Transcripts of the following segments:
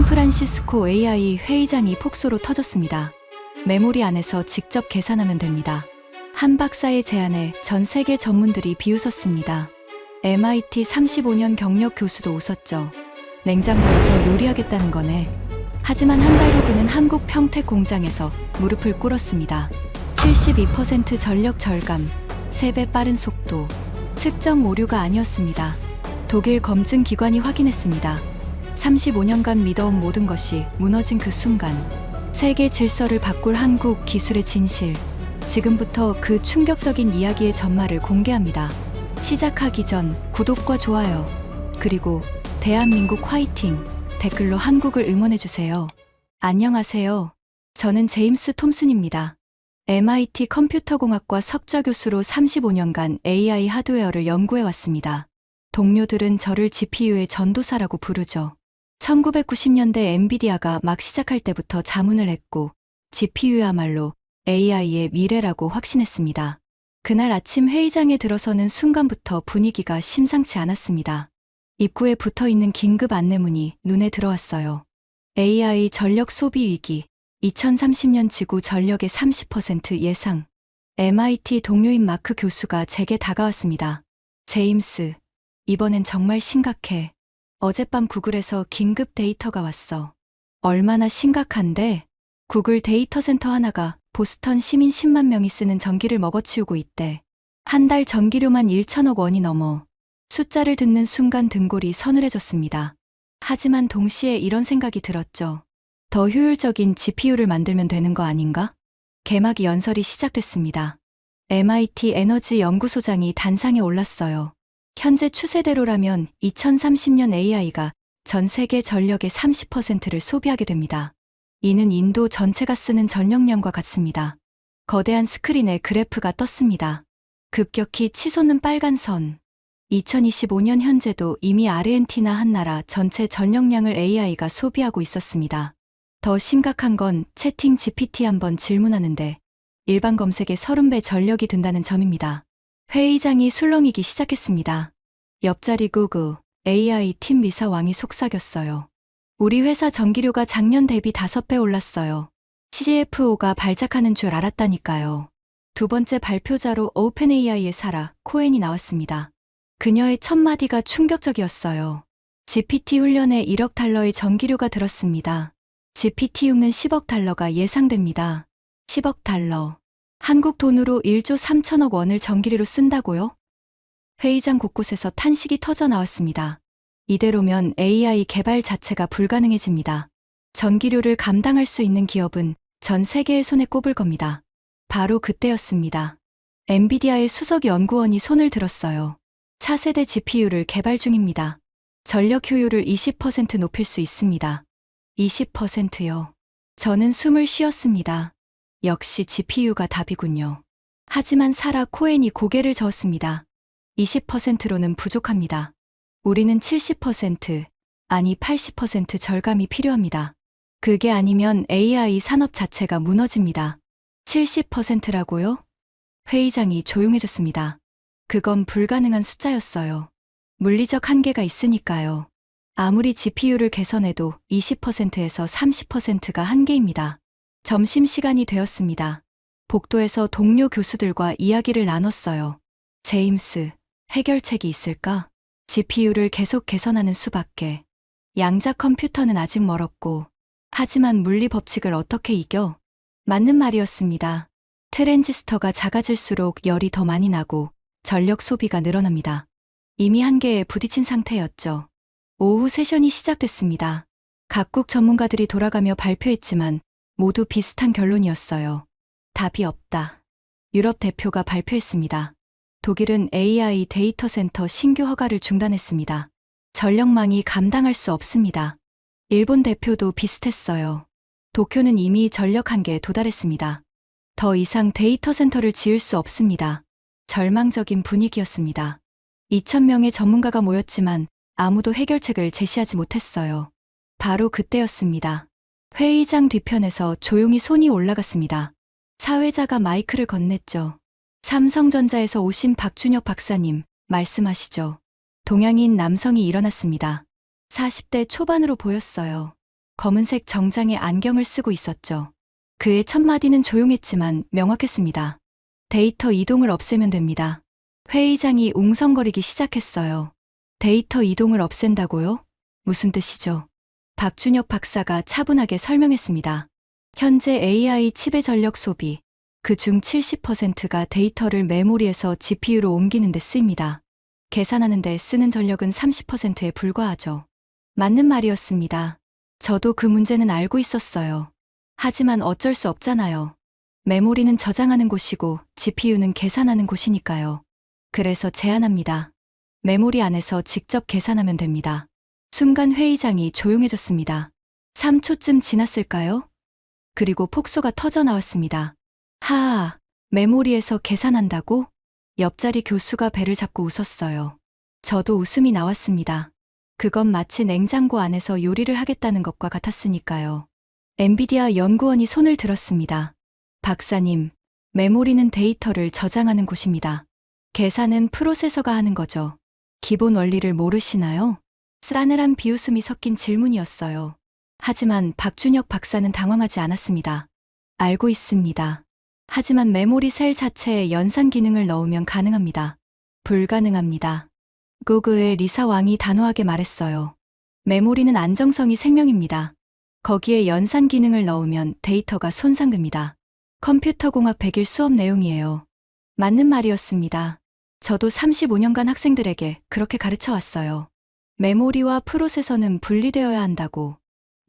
샌프란시스코 AI 회의장이 폭소로 터졌습니다. 메모리 안에서 직접 계산하면 됩니다. 한 박사의 제안에 전 세계 전문들이 비웃었습니다. MIT 35년 경력 교수도 웃었죠. 냉장고에서 요리하겠다는 거네. 하지만 한 달 후 그는 한국 평택 공장에서 무릎을 꿇었습니다. 72% 전력 절감, 3배 빠른 속도, 측정 오류가 아니었습니다. 독일 검증 기관이 확인했습니다. 35년간 믿어온 모든 것이 무너진 그 순간, 세계 질서를 바꿀 한국 기술의 진실, 지금부터 그 충격적인 이야기의 전말을 공개합니다. 시작하기 전 구독과 좋아요, 그리고 대한민국 화이팅! 댓글로 한국을 응원해주세요. 안녕하세요. 저는 제임스 톰슨입니다. MIT 컴퓨터공학과 석좌 교수로 35년간 AI 하드웨어를 연구해왔습니다. 동료들은 저를 GPU의 전도사라고 부르죠. 1990년대 엔비디아가 막 시작할 때부터 자문을 했고, GPU야말로 AI의 미래라고 확신했습니다. 그날 아침 회의장에 들어서는 순간부터 분위기가 심상치 않았습니다. 입구에 붙어있는 긴급 안내문이 눈에 들어왔어요. AI 전력 소비 위기, 2030년 지구 전력의 30% 예상. MIT 동료인 마크 교수가 제게 다가왔습니다. 제임스, 이번엔 정말 심각해. 어젯밤 구글에서 긴급 데이터가 왔어. 얼마나 심각한데? 구글 데이터 센터 하나가 보스턴 시민 10만 명이 쓰는 전기를 먹어치우고 있대. 한 달 전기료만 1천억 원이 넘어. 숫자를 듣는 순간 등골이 서늘해졌습니다. 하지만 동시에 이런 생각이 들었죠. 더 효율적인 GPU를 만들면 되는 거 아닌가? 개막 연설이 시작됐습니다. MIT 에너지 연구소장이 단상에 올랐어요. 현재 추세대로라면 2030년 AI가 전 세계 전력의 30%를 소비하게 됩니다. 이는 인도 전체가 쓰는 전력량과 같습니다. 거대한 스크린에 그래프가 떴습니다. 급격히 치솟는 빨간 선. 2025년 현재도 이미 아르헨티나 한 나라 전체 전력량을 AI가 소비하고 있었습니다. 더 심각한 건 채팅 GPT 한번 질문하는데 일반 검색에 30배 전력이 든다는 점입니다. 회의장이 술렁이기 시작했습니다. 옆자리 구글 AI 팀 리사왕이 속삭였어요. 우리 회사 전기료가 작년 대비 5배 올랐어요. CFO가 발작하는 줄 알았다니까요. 두 번째 발표자로 오픈AI의 사라 코엔이 나왔습니다. 그녀의 첫 마디가 충격적이었어요. GPT 훈련에 1억 달러의 전기료가 들었습니다. GPT-6는 10억 달러가 예상됩니다. 10억 달러. 한국 돈으로 1조 3천억 원을 전기료로 쓴다고요? 회의장 곳곳에서 탄식이 터져 나왔습니다. 이대로면 AI 개발 자체가 불가능해집니다. 전기료를 감당할 수 있는 기업은 전 세계의 손에 꼽을 겁니다. 바로 그때였습니다. 엔비디아의 수석 연구원이 손을 들었어요. 차세대 GPU를 개발 중입니다. 전력 효율을 20% 높일 수 있습니다. 20%요. 저는 숨을 쉬었습니다. 역시 GPU가 답이군요. 하지만 사라 코엔이 고개를 저었습니다. 20%로는 부족합니다. 우리는 70%, 아니 80% 절감이 필요합니다. 그게 아니면 AI 산업 자체가 무너집니다. 70%라고요? 회의장이 조용해졌습니다. 그건 불가능한 숫자였어요. 물리적 한계가 있으니까요. 아무리 GPU를 개선해도 20%에서 30%가 한계입니다. 점심시간이 되었습니다. 복도에서 동료 교수들과 이야기를 나눴어요. 제임스, 해결책이 있을까? GPU를 계속 개선하는 수밖에. 양자 컴퓨터는 아직 멀었고, 하지만 물리 법칙을 어떻게 이겨? 맞는 말이었습니다. 트랜지스터가 작아질수록 열이 더 많이 나고 전력 소비가 늘어납니다. 이미 한계에 부딪힌 상태였죠. 오후 세션이 시작됐습니다. 각국 전문가들이 돌아가며 발표했지만 모두 비슷한 결론이었어요. 답이 없다. 유럽 대표가 발표했습니다. 독일은 AI 데이터 센터 신규 허가를 중단했습니다. 전력망이 감당할 수 없습니다. 일본 대표도 비슷했어요. 도쿄는 이미 전력 한계에 도달했습니다. 더 이상 데이터 센터를 지을 수 없습니다. 절망적인 분위기였습니다. 2,000명의 전문가가 모였지만 아무도 해결책을 제시하지 못했어요. 바로 그때였습니다. 회의장 뒤편에서 조용히 손이 올라갔습니다. 사회자가 마이크를 건넸죠. 삼성전자에서 오신 박준혁 박사님, 말씀하시죠. 동양인 남성이 일어났습니다. 40대 초반으로 보였어요. 검은색 정장에 안경을 쓰고 있었죠. 그의 첫 마디는 조용했지만 명확했습니다. 데이터 이동을 없애면 됩니다. 회의장이 웅성거리기 시작했어요. 데이터 이동을 없앤다고요? 무슨 뜻이죠? 박준혁 박사가 차분하게 설명했습니다. 현재 AI 칩의 전력 소비, 그중 70%가 데이터를 메모리에서 GPU로 옮기는 데 쓰입니다. 계산하는 데 쓰는 전력은 30%에 불과하죠. 맞는 말이었습니다. 저도 그 문제는 알고 있었어요. 하지만 어쩔 수 없잖아요. 메모리는 저장하는 곳이고 GPU는 계산하는 곳이니까요. 그래서 제안합니다. 메모리 안에서 직접 계산하면 됩니다. 순간 회의장이 조용해졌습니다. 3초쯤 지났을까요? 그리고 폭소가 터져 나왔습니다. 하아, 메모리에서 계산한다고? 옆자리 교수가 배를 잡고 웃었어요. 저도 웃음이 나왔습니다. 그건 마치 냉장고 안에서 요리를 하겠다는 것과 같았으니까요. 엔비디아 연구원이 손을 들었습니다. 박사님, 메모리는 데이터를 저장하는 곳입니다. 계산은 프로세서가 하는 거죠. 기본 원리를 모르시나요? 싸늘한 비웃음이 섞인 질문이었어요. 하지만 박준혁 박사는 당황하지 않았습니다. 알고 있습니다. 하지만 메모리 셀 자체에 연산 기능을 넣으면 가능합니다. 불가능합니다. 구글의 리사 왕이 단호하게 말했어요. 메모리는 안정성이 생명입니다. 거기에 연산 기능을 넣으면 데이터가 손상됩니다. 컴퓨터공학 100일 수업 내용이에요. 맞는 말이었습니다. 저도 35년간 학생들에게 그렇게 가르쳐 왔어요. 메모리와 프로세서는 분리되어야 한다고.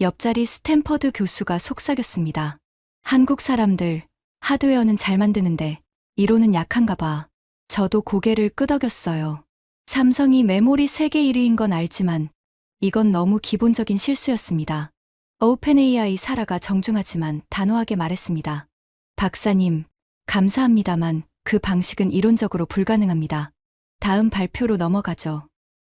옆자리 스탠퍼드 교수가 속삭였습니다. 한국 사람들, 하드웨어는 잘 만드는데 이론은 약한가 봐. 저도 고개를 끄덕였어요. 삼성이 메모리 세계 1위인 건 알지만 이건 너무 기본적인 실수였습니다. 오펜AI 사라가 정중하지만 단호하게 말했습니다. 박사님, 감사합니다만 그 방식은 이론적으로 불가능합니다. 다음 발표로 넘어가죠.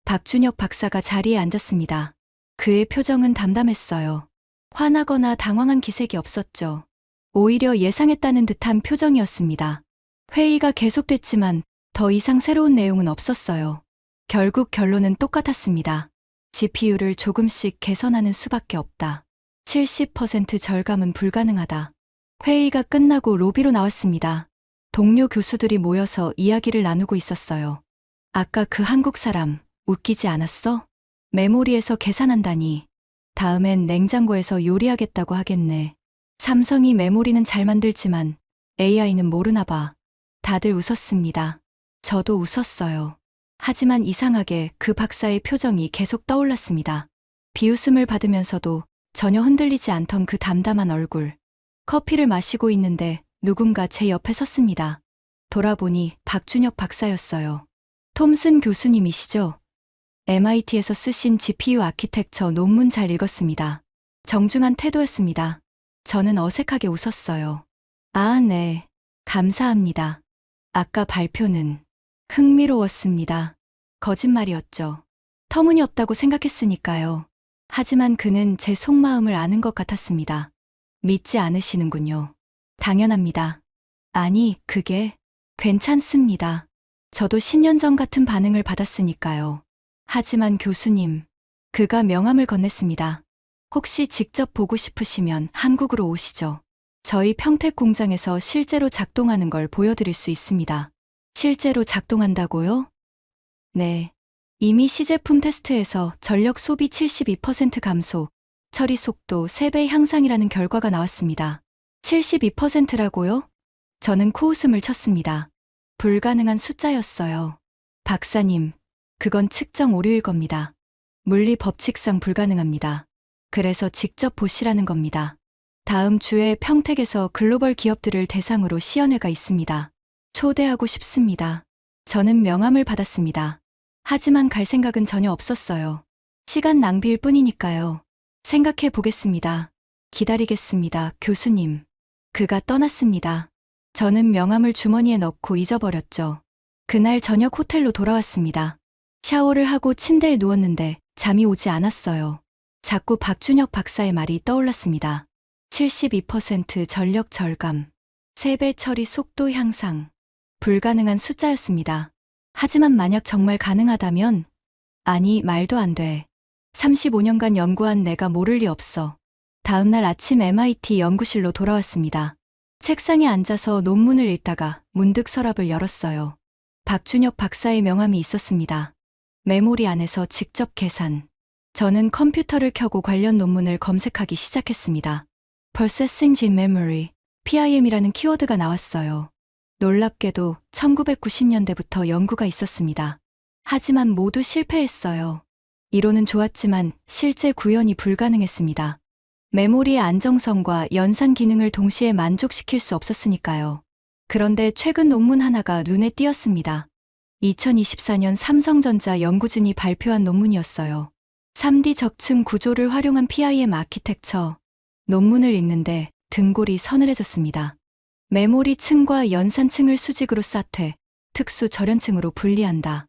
박준혁 박사가 자리에 앉았습니다. 그의 표정은 담담했어요. 화나거나 당황한 기색이 없었죠. 오히려 예상했다는 듯한 표정이었습니다. 회의가 계속됐지만 더 이상 새로운 내용은 없었어요. 결국 결론은 똑같았습니다. GPU를 조금씩 개선하는 수밖에 없다. 70% 절감은 불가능하다. 회의가 끝나고 로비로 나왔습니다. 동료 교수들이 모여서 이야기를 나누고 있었어요. 아까 그 한국 사람, 웃기지 않았어? 메모리에서 계산한다니. 다음엔 냉장고에서 요리하겠다고 하겠네. 삼성이 메모리는 잘 만들지만 AI는 모르나 봐. 다들 웃었습니다. 저도 웃었어요. 하지만 이상하게 그 박사의 표정이 계속 떠올랐습니다. 비웃음을 받으면서도 전혀 흔들리지 않던 그 담담한 얼굴. 커피를 마시고 있는데 누군가 제 옆에 섰습니다. 돌아보니 박준혁 박사였어요. 톰슨 교수님이시죠? MIT에서 쓰신 GPU 아키텍처 논문 잘 읽었습니다. 정중한 태도였습니다. 저는 어색하게 웃었어요. 아, 네. 감사합니다. 아까 발표는 흥미로웠습니다. 거짓말이었죠. 터무니없다고 생각했으니까요. 하지만 그는 제 속마음을 아는 것 같았습니다. 믿지 않으시는군요. 당연합니다. 아니, 그게 괜찮습니다. 저도 10년 전 같은 반응을 받았으니까요. 하지만 교수님, 그가 명함을 건넸습니다. 혹시 직접 보고 싶으시면 한국으로 오시죠. 저희 평택 공장에서 실제로 작동하는 걸 보여드릴 수 있습니다. 실제로 작동한다고요? 네. 이미 시제품 테스트에서 전력 소비 72% 감소, 처리 속도 3배 향상이라는 결과가 나왔습니다. 72%라고요? 저는 코웃음을 쳤습니다. 불가능한 숫자였어요. 박사님, 그건 측정 오류일 겁니다. 물리 법칙상 불가능합니다. 그래서 직접 보시라는 겁니다. 다음 주에 평택에서 글로벌 기업들을 대상으로 시연회가 있습니다. 초대하고 싶습니다. 저는 명함을 받았습니다. 하지만 갈 생각은 전혀 없었어요. 시간 낭비일 뿐이니까요. 생각해 보겠습니다. 기다리겠습니다, 교수님. 그가 떠났습니다. 저는 명함을 주머니에 넣고 잊어버렸죠. 그날 저녁 호텔로 돌아왔습니다. 샤워를 하고 침대에 누웠는데 잠이 오지 않았어요. 자꾸 박준혁 박사의 말이 떠올랐습니다. 72% 전력 절감, 3배 처리 속도 향상. 불가능한 숫자였습니다. 하지만 만약 정말 가능하다면, 아니, 말도 안 돼. 35년간 연구한 내가 모를 리 없어. 다음날 아침 MIT 연구실로 돌아왔습니다. 책상에 앉아서 논문을 읽다가 문득 서랍을 열었어요. 박준혁 박사의 명함이 있었습니다. 메모리 안에서 직접 계산. 저는 컴퓨터를 켜고 관련 논문을 검색하기 시작했습니다. Processing in Memory, PIM이라는 키워드가 나왔어요. 놀랍게도 1990년대부터 연구가 있었습니다. 하지만 모두 실패했어요. 이론은 좋았지만 실제 구현이 불가능했습니다. 메모리의 안정성과 연산 기능을 동시에 만족시킬 수 없었으니까요. 그런데 최근 논문 하나가 눈에 띄었습니다. 2024년 삼성전자 연구진이 발표한 논문이었어요. 3D 적층 구조를 활용한 PIM 아키텍처. 논문을 읽는데 등골이 서늘해졌습니다. 메모리 층과 연산 층을 수직으로 쌓되 특수 절연층으로 분리한다.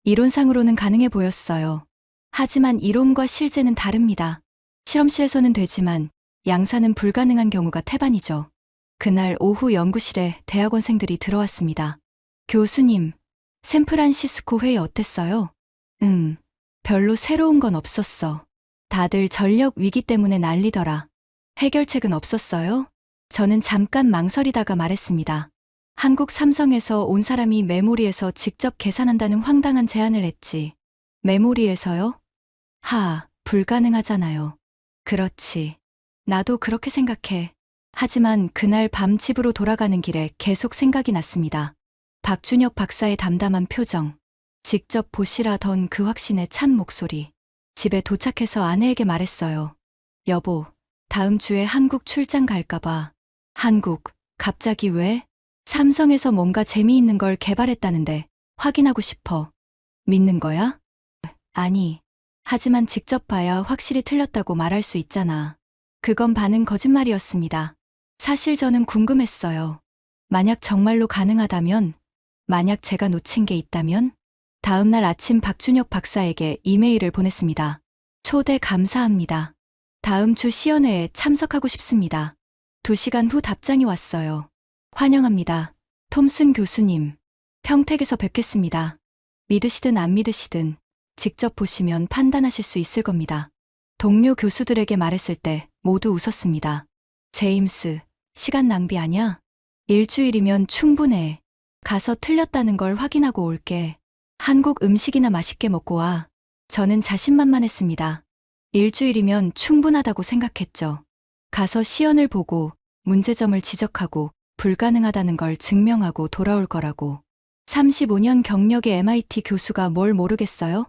이론상으로는 가능해 보였어요. 하지만 이론과 실제는 다릅니다. 실험실에서는 되지만 양산은 불가능한 경우가 태반이죠. 그날 오후 연구실에 대학원생들이 들어왔습니다. 교수님, 샌프란시스코 회의 어땠어요? 별로 새로운 건 없었어. 다들 전력 위기 때문에 난리더라. 해결책은 없었어요? 저는 잠깐 망설이다가 말했습니다. 한국 삼성에서 온 사람이 메모리에서 직접 계산한다는 황당한 제안을 했지. 메모리에서요? 불가능하잖아요. 그렇지. 나도 그렇게 생각해. 하지만 그날 밤 집으로 돌아가는 길에 계속 생각이 났습니다. 박준혁 박사의 담담한 표정. 직접 보시라던 그 확신의 찬 목소리. 집에 도착해서 아내에게 말했어요. 여보, 다음 주에 한국 출장 갈까봐. 한국, 갑자기 왜? 삼성에서 뭔가 재미있는 걸 개발했다는데 확인하고 싶어. 믿는 거야? 아니. 하지만 직접 봐야 확실히 틀렸다고 말할 수 있잖아. 그건 반은 거짓말이었습니다. 사실 저는 궁금했어요. 만약 정말로 가능하다면? 만약 제가 놓친 게 있다면? 다음날 아침 박준혁 박사에게 이메일을 보냈습니다. 초대 감사합니다. 다음 주 시연회에 참석하고 싶습니다. 2시간 후 답장이 왔어요. 환영합니다. 톰슨 교수님. 평택에서 뵙겠습니다. 믿으시든 안 믿으시든 직접 보시면 판단하실 수 있을 겁니다. 동료 교수들에게 말했을 때 모두 웃었습니다. 제임스, 시간 낭비 아냐? 일주일이면 충분해. 가서 틀렸다는 걸 확인하고 올게. 한국 음식이나 맛있게 먹고 와. 저는 자신만만했습니다. 일주일이면 충분하다고 생각했죠. 가서 시연을 보고 문제점을 지적하고 불가능하다는 걸 증명하고 돌아올 거라고. 35년 경력의 MIT 교수가 뭘 모르겠어요?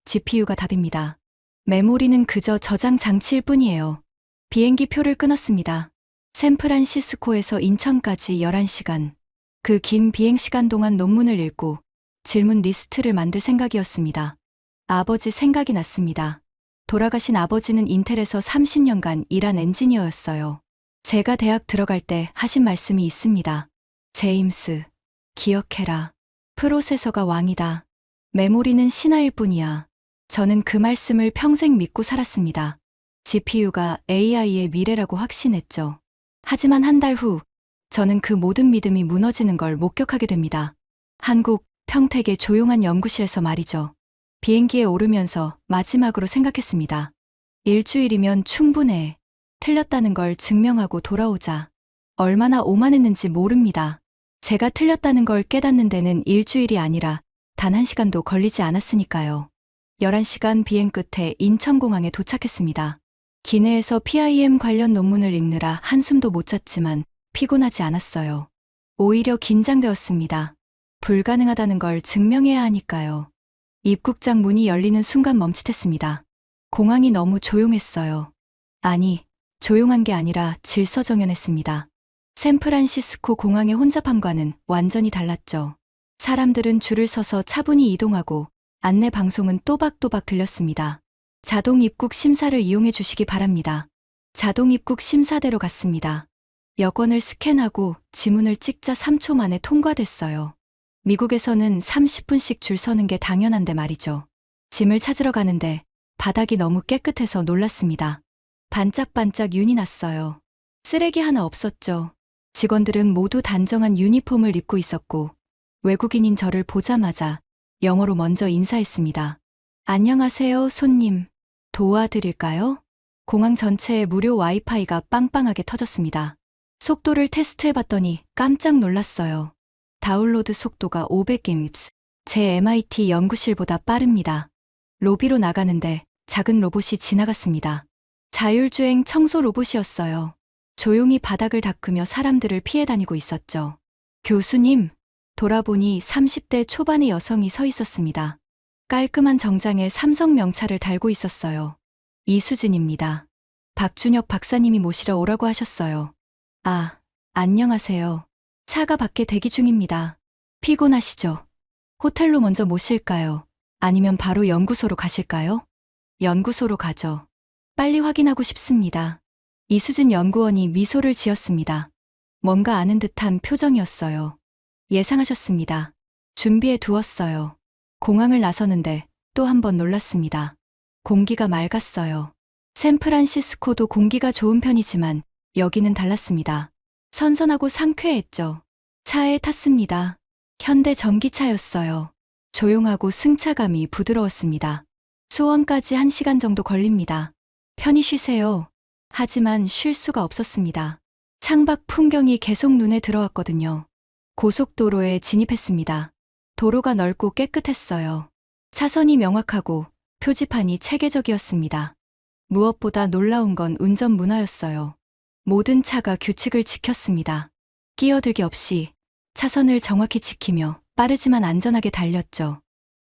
GPU가 답입니다. 메모리는 그저 저장 장치일 뿐이에요. 비행기 표를 끊었습니다. 샌프란시스코에서 인천까지 11시간. 그 긴 비행시간 동안 논문을 읽고 질문 리스트를 만들 생각이었습니다. 아버지 생각이 났습니다. 돌아가신 아버지는 인텔에서 30년간 일한 엔지니어였어요. 제가 대학 들어갈 때 하신 말씀이 있습니다. 제임스, 기억해라. 프로세서가 왕이다. 메모리는 신하일 뿐이야. 저는 그 말씀을 평생 믿고 살았습니다. GPU가 AI의 미래라고 확신했죠. 하지만 한 달 후, 저는 그 모든 믿음이 무너지는 걸 목격하게 됩니다. 한국, 평택의 조용한 연구실에서 말이죠. 비행기에 오르면서 마지막으로 생각했습니다. 일주일이면 충분해. 틀렸다는 걸 증명하고 돌아오자. 얼마나 오만했는지 모릅니다. 제가 틀렸다는 걸 깨닫는 데는 일주일이 아니라 단 1시간도 걸리지 않았으니까요. 11시간 비행 끝에 인천공항에 도착했습니다. 기내에서 PIM 관련 논문을 읽느라 한숨도 못 잤지만 피곤하지 않았어요. 오히려 긴장되었습니다. 불가능하다는 걸 증명해야 하니까요. 입국장 문이 열리는 순간 멈칫했습니다. 공항이 너무 조용했어요. 아니, 조용한 게 아니라 질서정연했습니다. 샌프란시스코 공항의 혼잡함과는 완전히 달랐죠. 사람들은 줄을 서서 차분히 이동하고 안내 방송은 또박또박 들렸습니다. 자동 입국 심사를 이용해 주시기 바랍니다. 자동 입국 심사대로 갔습니다. 여권을 스캔하고 지문을 찍자 3초 만에 통과됐어요. 미국에서는 30분씩 줄 서는 게 당연한데 말이죠. 짐을 찾으러 가는데 바닥이 너무 깨끗해서 놀랐습니다. 반짝반짝 윤이 났어요. 쓰레기 하나 없었죠. 직원들은 모두 단정한 유니폼을 입고 있었고 외국인인 저를 보자마자 영어로 먼저 인사했습니다. 안녕하세요, 손님. 도와드릴까요? 공항 전체에 무료 와이파이가 빵빵하게 터졌습니다. 속도를 테스트해봤더니 깜짝 놀랐어요. 다운로드 속도가 500Mbps. 제 MIT 연구실보다 빠릅니다. 로비로 나가는데 작은 로봇이 지나갔습니다. 자율주행 청소 로봇이었어요. 조용히 바닥을 닦으며 사람들을 피해 다니고 있었죠. 교수님, 돌아보니 30대 초반의 여성이 서 있었습니다. 깔끔한 정장에 삼성 명찰을 달고 있었어요. 이수진입니다. 박준혁 박사님이 모시러 오라고 하셨어요. 아, 안녕하세요. 차가 밖에 대기 중입니다. 피곤하시죠? 호텔로 먼저 모실까요? 아니면 바로 연구소로 가실까요? 연구소로 가죠. 빨리 확인하고 싶습니다. 이수진 연구원이 미소를 지었습니다. 뭔가 아는 듯한 표정이었어요. 예상하셨습니다. 준비해 두었어요. 공항을 나서는데 또 한 번 놀랐습니다. 공기가 맑았어요. 샌프란시스코도 공기가 좋은 편이지만 여기는 달랐습니다. 선선하고 상쾌했죠. 차에 탔습니다. 현대 전기차였어요. 조용하고 승차감이 부드러웠습니다. 수원까지 1시간 정도 걸립니다. 편히 쉬세요. 하지만 쉴 수가 없었습니다. 창밖 풍경이 계속 눈에 들어왔거든요. 고속도로에 진입했습니다. 도로가 넓고 깨끗했어요. 차선이 명확하고 표지판이 체계적이었습니다. 무엇보다 놀라운 건 운전 문화였어요. 모든 차가 규칙을 지켰습니다. 끼어들기 없이 차선을 정확히 지키며 빠르지만 안전하게 달렸죠.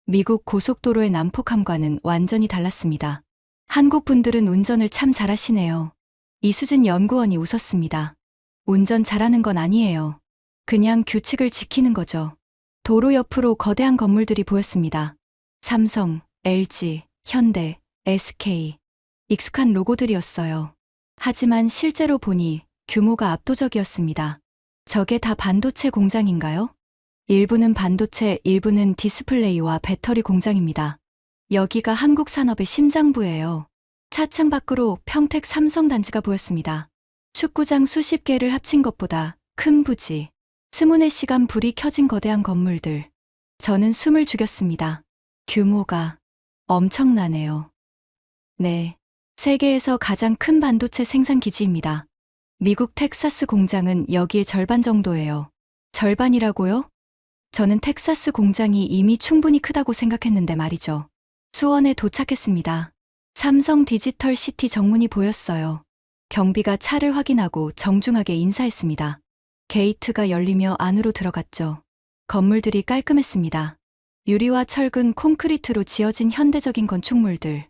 미국 고속도로의 난폭함과는 완전히 달랐습니다. 한국 분들은 운전을 참 잘하시네요. 이수진 연구원이 웃었습니다. 운전 잘하는 건 아니에요. 그냥 규칙을 지키는 거죠. 도로 옆으로 거대한 건물들이 보였습니다. 삼성, LG, 현대, SK. 익숙한 로고들이었어요. 하지만 실제로 보니 규모가 압도적이었습니다. 저게 다 반도체 공장인가요? 일부는 반도체, 일부는 디스플레이와 배터리 공장입니다. 여기가 한국 산업의 심장부예요. 차창 밖으로 평택 삼성 단지가 보였습니다. 축구장 수십 개를 합친 것보다 큰 부지. 24시간 불이 켜진 거대한 건물들. 저는 숨을 죽였습니다. 규모가 엄청나네요. 네. 세계에서 가장 큰 반도체 생산 기지입니다. 미국 텍사스 공장은 여기의 절반 정도예요. 절반이라고요? 저는 텍사스 공장이 이미 충분히 크다고 생각했는데 말이죠. 수원에 도착했습니다. 삼성 디지털 시티 정문이 보였어요. 경비가 차를 확인하고 정중하게 인사했습니다. 게이트가 열리며 안으로 들어갔죠. 건물들이 깔끔했습니다. 유리와 철근, 콘크리트로 지어진 현대적인 건축물들.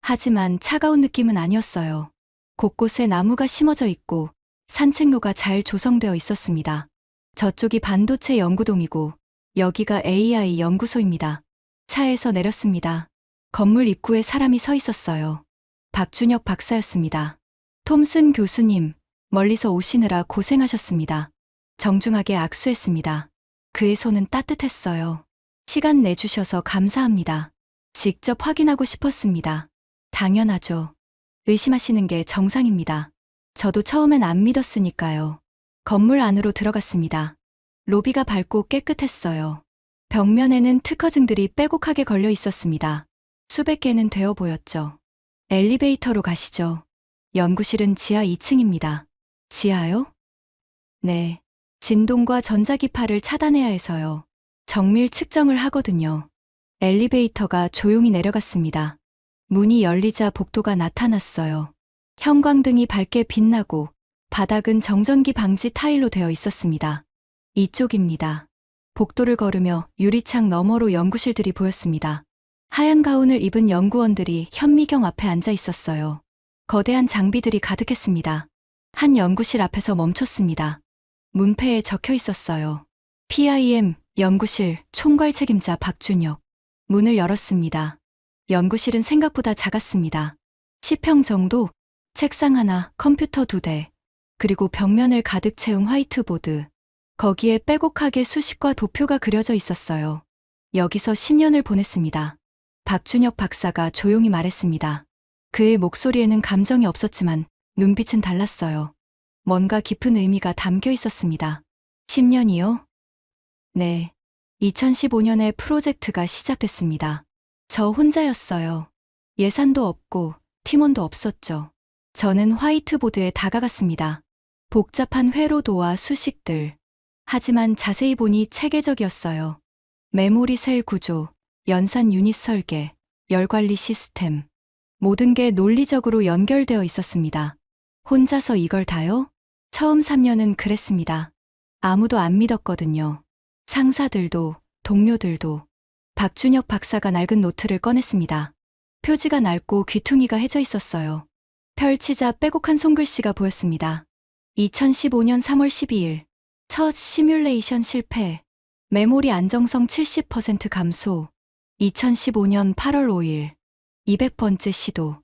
하지만 차가운 느낌은 아니었어요. 곳곳에 나무가 심어져 있고 산책로가 잘 조성되어 있었습니다. 저쪽이 반도체 연구동이고 여기가 AI 연구소입니다. 차에서 내렸습니다. 건물 입구에 사람이 서 있었어요. 박준혁 박사였습니다. 톰슨 교수님, 멀리서 오시느라 고생하셨습니다. 정중하게 악수했습니다. 그의 손은 따뜻했어요. 시간 내주셔서 감사합니다. 직접 확인하고 싶었습니다. 당연하죠. 의심하시는 게 정상입니다. 저도 처음엔 안 믿었으니까요. 건물 안으로 들어갔습니다. 로비가 밝고 깨끗했어요. 벽면에는 특허증들이 빼곡하게 걸려 있었습니다. 수백 개는 되어 보였죠. 엘리베이터로 가시죠. 연구실은 지하 2층입니다. 지하요? 네. 진동과 전자기파를 차단해야 해서요. 정밀 측정을 하거든요. 엘리베이터가 조용히 내려갔습니다. 문이 열리자 복도가 나타났어요. 형광등이 밝게 빛나고 바닥은 정전기 방지 타일로 되어 있었습니다. 이쪽입니다. 복도를 걸으며 유리창 너머로 연구실들이 보였습니다. 하얀 가운을 입은 연구원들이 현미경 앞에 앉아 있었어요. 거대한 장비들이 가득했습니다. 한 연구실 앞에서 멈췄습니다. 문패에 적혀 있었어요. PIM 연구실 총괄 책임자 박준혁. 문을 열었습니다. 연구실은 생각보다 작았습니다. 10평 정도, 책상 하나, 컴퓨터 2대, 그리고 벽면을 가득 채운 화이트보드. 거기에 빼곡하게 수식과 도표가 그려져 있었어요. 여기서 10년을 보냈습니다. 박준혁 박사가 조용히 말했습니다. 그의 목소리에는 감정이 없었지만 눈빛은 달랐어요. 뭔가 깊은 의미가 담겨 있었습니다. 10년이요? 네. 2015년에 프로젝트가 시작됐습니다. 저 혼자였어요. 예산도 없고 팀원도 없었죠. 저는 화이트보드에 다가갔습니다. 복잡한 회로도와 수식들. 하지만 자세히 보니 체계적이었어요. 메모리 셀 구조, 연산 유닛 설계, 열관리 시스템. 모든 게 논리적으로 연결되어 있었습니다. 혼자서 이걸 다요? 처음 3년은 그랬습니다. 아무도 안 믿었거든요. 상사들도, 동료들도. 박준혁 박사가 낡은 노트를 꺼냈습니다. 표지가 낡고 귀퉁이가 해져 있었어요. 펼치자 빼곡한 손글씨가 보였습니다. 2015년 3월 12일. 첫 시뮬레이션 실패. 메모리 안정성 70% 감소. 2015년 8월 5일. 200번째 시도.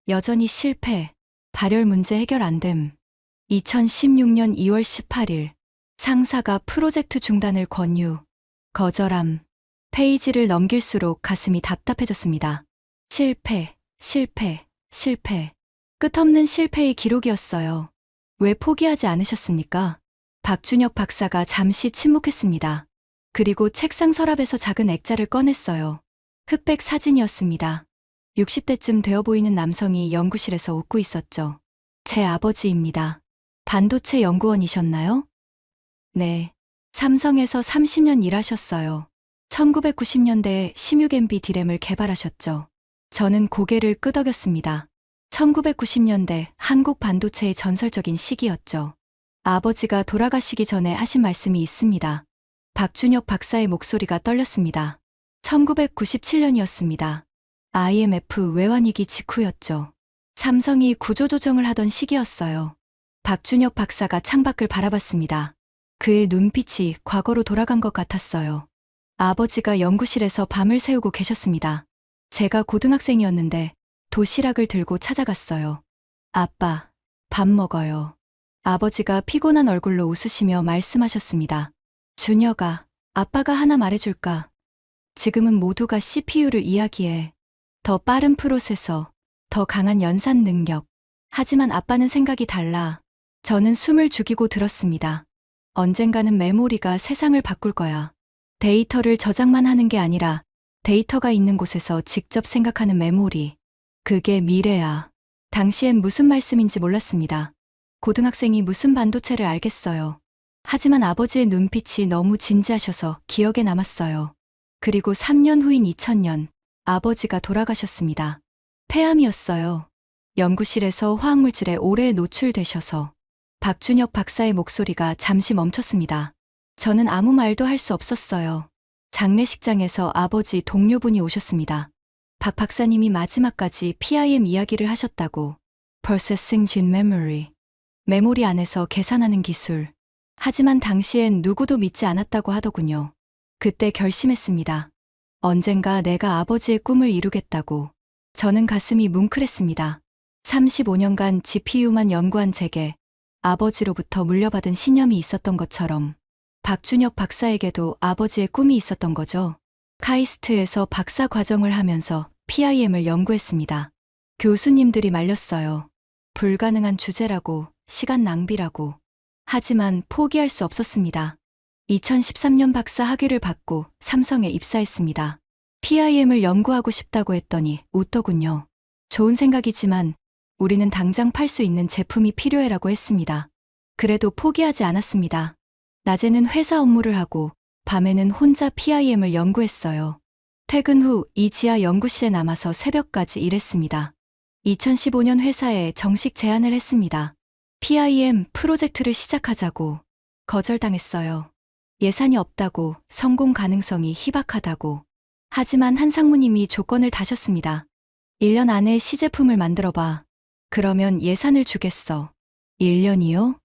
여전히 실패. 발열 문제 해결 안 됨. 2016년 2월 18일. 상사가 프로젝트 중단을 권유. 거절함. 페이지를 넘길수록 가슴이 답답해졌습니다. 실패, 실패, 실패. 끝없는 실패의 기록이었어요. 왜 포기하지 않으셨습니까? 박준혁 박사가 잠시 침묵했습니다. 그리고 책상 서랍에서 작은 액자를 꺼냈어요. 흑백 사진이었습니다. 60대쯤 되어 보이는 남성이 연구실에서 웃고 있었죠. 제 아버지입니다. 반도체 연구원이셨나요? 네. 삼성에서 30년 일하셨어요. 1990년대에 16MB 디램을 개발하셨죠. 저는 고개를 끄덕였습니다. 1990년대 한국 반도체의 전설적인 시기였죠. 아버지가 돌아가시기 전에 하신 말씀이 있습니다. 박준혁 박사의 목소리가 떨렸습니다. 1997년이었습니다. IMF 외환위기 직후였죠. 삼성이 구조조정을 하던 시기였어요. 박준혁 박사가 창밖을 바라봤습니다. 그의 눈빛이 과거로 돌아간 것 같았어요. 아버지가 연구실에서 밤을 새우고 계셨습니다. 제가 고등학생이었는데 도시락을 들고 찾아갔어요. 아빠, 밥 먹어요. 아버지가 피곤한 얼굴로 웃으시며 말씀하셨습니다. 준혁아, 아빠가 하나 말해줄까? 지금은 모두가 CPU를 이야기해. 더 빠른 프로세서, 더 강한 연산 능력. 하지만 아빠는 생각이 달라. 저는 숨을 죽이고 들었습니다. 언젠가는 메모리가 세상을 바꿀 거야. 데이터를 저장만 하는 게 아니라 데이터가 있는 곳에서 직접 생각하는 메모리. 그게 미래야. 당시엔 무슨 말씀인지 몰랐습니다. 고등학생이 무슨 반도체를 알겠어요. 하지만 아버지의 눈빛이 너무 진지하셔서 기억에 남았어요. 그리고 3년 후인 2000년, 아버지가 돌아가셨습니다. 폐암이었어요. 연구실에서 화학물질에 오래 노출되셔서. 박준혁 박사의 목소리가 잠시 멈췄습니다. 저는 아무 말도 할 수 없었어요. 장례식장에서 아버지 동료분이 오셨습니다. 박 박사님이 마지막까지 PIM 이야기를 하셨다고. Processing Gene Memory. 메모리 안에서 계산하는 기술. 하지만 당시엔 누구도 믿지 않았다고 하더군요. 그때 결심했습니다. 언젠가 내가 아버지의 꿈을 이루겠다고. 저는 가슴이 뭉클했습니다. 35년간 GPU만 연구한 제게 아버지로부터 물려받은 신념이 있었던 것처럼 박준혁 박사에게도 아버지의 꿈이 있었던 거죠. 카이스트에서 박사 과정을 하면서 PIM을 연구했습니다. 교수님들이 말렸어요. 불가능한 주제라고, 시간 낭비라고. 하지만 포기할 수 없었습니다. 2013년 박사 학위를 받고 삼성에 입사했습니다. PIM을 연구하고 싶다고 했더니 웃더군요. 좋은 생각이지만 우리는 당장 팔 수 있는 제품이 필요해라고 했습니다. 그래도 포기하지 않았습니다. 낮에는 회사 업무를 하고 밤에는 혼자 PIM을 연구했어요. 퇴근 후 이 지하 연구실에 남아서 새벽까지 일했습니다. 2015년 회사에 정식 제안을 했습니다. PIM 프로젝트를 시작하자고. 거절당했어요. 예산이 없다고, 성공 가능성이 희박하다고. 하지만 한 상무님이 조건을 다셨습니다. 1년 안에 시제품을 만들어봐. 그러면 예산을 주겠어. 1년이요?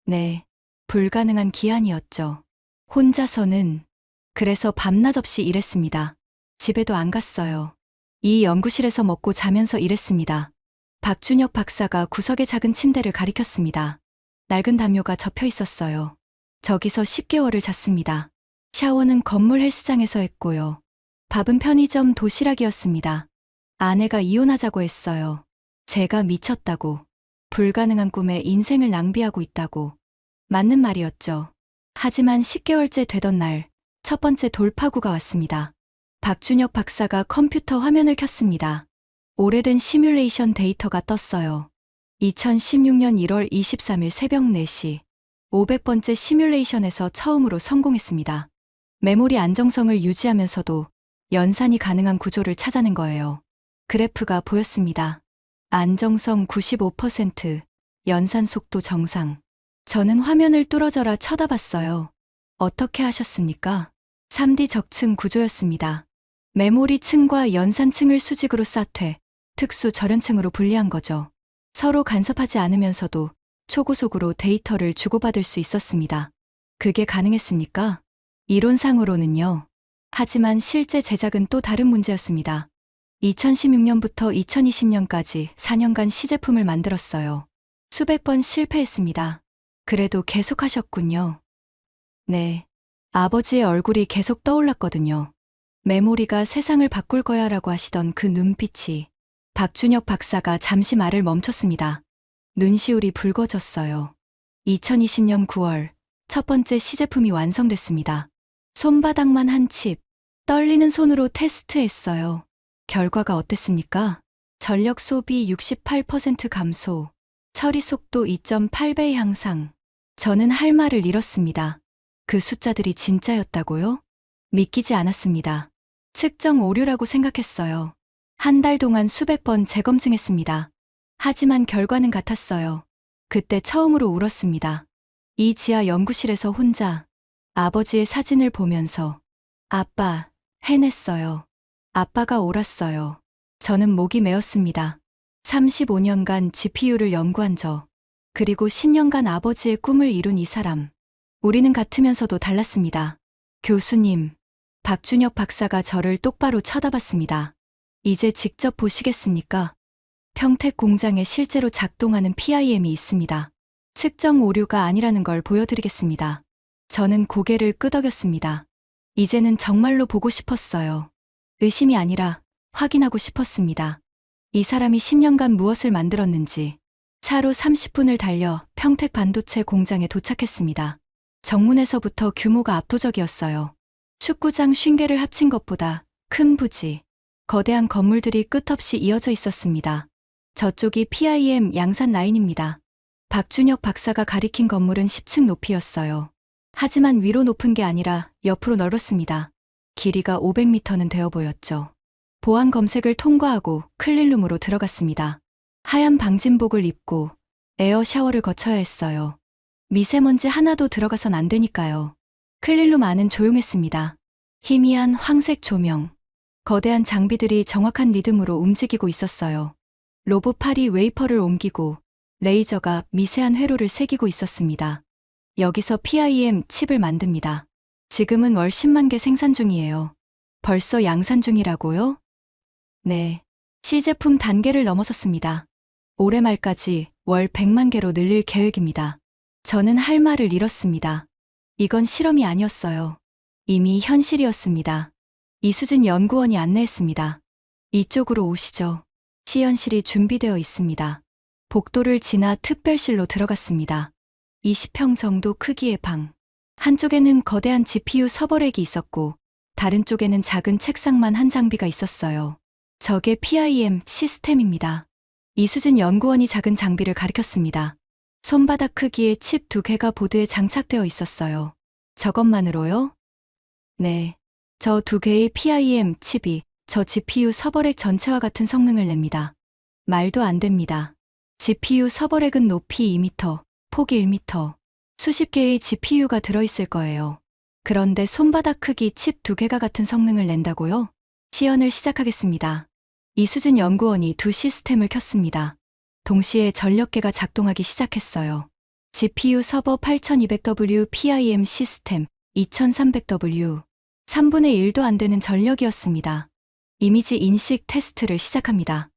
네. 불가능한 기한이었죠. 혼자서는. 그래서 밤낮 없이 일했습니다. 집에도 안 갔어요. 이 연구실에서 먹고 자면서 일했습니다. 박준혁 박사가 구석의 작은 침대를 가리켰습니다. 낡은 담요가 접혀 있었어요. 저기서 10개월을 잤습니다. 샤워는 건물 헬스장에서 했고요. 밥은 편의점 도시락이었습니다. 아내가 이혼하자고 했어요. 제가 미쳤다고. 불가능한 꿈에 인생을 낭비하고 있다고. 맞는 말이었죠. 하지만 10개월째 되던 날, 첫 번째 돌파구가 왔습니다. 박준혁 박사가 컴퓨터 화면을 켰습니다. 오래된 시뮬레이션 데이터가 떴어요. 2016년 1월 23일 새벽 4시 500번째 시뮬레이션에서 처음으로 성공했습니다. 메모리 안정성을 유지하면서도 연산이 가능한 구조를 찾아낸 거예요. 그래프가 보였습니다. 안정성 95%, 연산 속도 정상. 저는 화면을 뚫어져라 쳐다봤어요. 어떻게 하셨습니까? 3D 적층 구조였습니다. 메모리 층과 연산 층을 수직으로 쌓되 특수 절연층으로 분리한 거죠. 서로 간섭하지 않으면서도 초고속으로 데이터를 주고받을 수 있었습니다. 그게 가능했습니까? 이론상으로는요. 하지만 실제 제작은 또 다른 문제였습니다. 2016년부터 2020년까지 4년간 시제품을 만들었어요. 수백 번 실패했습니다. 그래도 계속하셨군요. 네. 아버지의 얼굴이 계속 떠올랐거든요. 메모리가 세상을 바꿀 거야 라고 하시던 그 눈빛이. 박준혁 박사가 잠시 말을 멈췄습니다. 눈시울이 붉어졌어요. 2020년 9월 첫 번째 시제품이 완성됐습니다. 손바닥만 한 칩, 떨리는 손으로 테스트했어요. 결과가 어땠습니까? 전력 소비 68% 감소, 처리 속도 2.8배 향상. 저는 할 말을 잃었습니다. 그 숫자들이 진짜였다고요? 믿기지 않았습니다. 측정 오류라고 생각했어요. 한 달 동안 수백 번 재검증했습니다. 하지만 결과는 같았어요. 그때 처음으로 울었습니다. 이 지하 연구실에서 혼자 아버지의 사진을 보면서 아빠, 해냈어요. 아빠가 옳았어요. 저는 목이 메었습니다. 35년간 GPU를 연구한 저, 그리고 10년간 아버지의 꿈을 이룬 이 사람. 우리는 같으면서도 달랐습니다. 교수님, 박준혁 박사가 저를 똑바로 쳐다봤습니다. 이제 직접 보시겠습니까? 평택 공장에 실제로 작동하는 PIM이 있습니다. 측정 오류가 아니라는 걸 보여드리겠습니다. 저는 고개를 끄덕였습니다. 이제는 정말로 보고 싶었어요. 의심이 아니라 확인하고 싶었습니다. 이 사람이 10년간 무엇을 만들었는지. 차로 30분을 달려 평택 반도체 공장에 도착했습니다. 정문에서부터 규모가 압도적이었어요. 축구장 50개를 합친 것보다 큰 부지, 거대한 건물들이 끝없이 이어져 있었습니다. 저쪽이 PIM 양산 라인입니다. 박준혁 박사가 가리킨 건물은 10층 높이였어요. 하지만 위로 높은 게 아니라 옆으로 넓었습니다. 길이가 500m는 되어 보였죠. 보안 검색을 통과하고 클린룸으로 들어갔습니다. 하얀 방진복을 입고 에어 샤워를 거쳐야 했어요. 미세먼지 하나도 들어가선 안 되니까요. 클린룸 안은 조용했습니다. 희미한 황색 조명, 거대한 장비들이 정확한 리듬으로 움직이고 있었어요. 로봇 팔이 웨이퍼를 옮기고 레이저가 미세한 회로를 새기고 있었습니다. 여기서 PIM 칩을 만듭니다. 지금은 월 10만 개 생산 중이에요. 벌써 양산 중이라고요? 네. 시제품 단계를 넘어섰습니다. 올해 말까지 월 100만 개로 늘릴 계획입니다. 저는 할 말을 잃었습니다. 이건 실험이 아니었어요. 이미 현실이었습니다. 이수진 연구원이 안내했습니다. 이쪽으로 오시죠. 시연실이 준비되어 있습니다. 복도를 지나 특별실로 들어갔습니다. 20평 정도 크기의 방. 한쪽에는 거대한 GPU 서버렉이 있었고 다른 쪽에는 작은 책상만 한 장비가 있었어요. 저게 PIM 시스템입니다. 이수진 연구원이 작은 장비를 가리켰습니다. 손바닥 크기의 칩 2개가 보드에 장착되어 있었어요. 저것만으로요? 네. 저 2개의 PIM 칩이 저 GPU 서버렉 전체와 같은 성능을 냅니다. 말도 안 됩니다. GPU 서버렉은 높이 2m, 폭이 1m, 수십 개의 GPU가 들어있을 거예요. 그런데 손바닥 크기 칩 2개가 같은 성능을 낸다고요? 시연을 시작하겠습니다. 이수진 연구원이 두 시스템을 켰습니다. 동시에 전력계가 작동하기 시작했어요. GPU 서버 8200W PIM 시스템 2300W. 3분의 1도 안 되는 전력이었습니다. 이미지 인식 테스트를 시작합니다.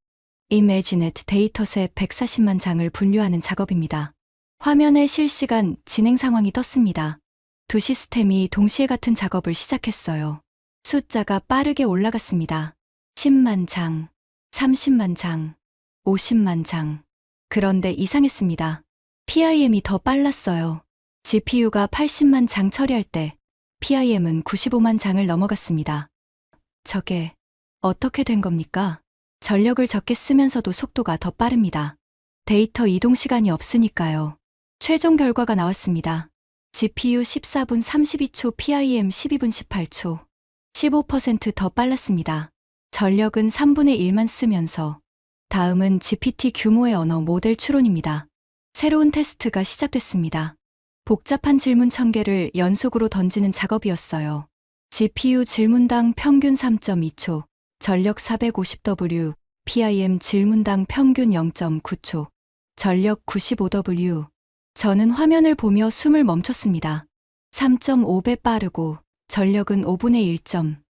이미지넷 데이터셋 140만 장을 분류하는 작업입니다. 화면에 실시간 진행 상황이 떴습니다. 두 시스템이 동시에 같은 작업을 시작했어요. 숫자가 빠르게 올라갔습니다. 10만 장, 30만 장, 50만 장. 그런데 이상했습니다. PIM이 더 빨랐어요. GPU가 80만 장 처리할 때 PIM은 95만 장을 넘어갔습니다. 저게 어떻게 된 겁니까? 전력을 적게 쓰면서도 속도가 더 빠릅니다. 데이터 이동 시간이 없으니까요. 최종 결과가 나왔습니다. GPU 14분 32초, PIM 12분 18초. 15%더 빨랐습니다. 전력은 3분의 1만 쓰면서. 다음은 GPT 규모의 언어 모델 추론입니다. 새로운 테스트가 시작됐습니다. 복잡한 질문 1000개를 연속으로 던지는 작업이었어요. GPU 질문당 평균 3.2초, 전력 450W, PIM 질문당 평균 0.9초, 전력 95W. 저는 화면을 보며 숨을 멈췄습니다. 3.5배 빠르고 전력은 5분의 1점.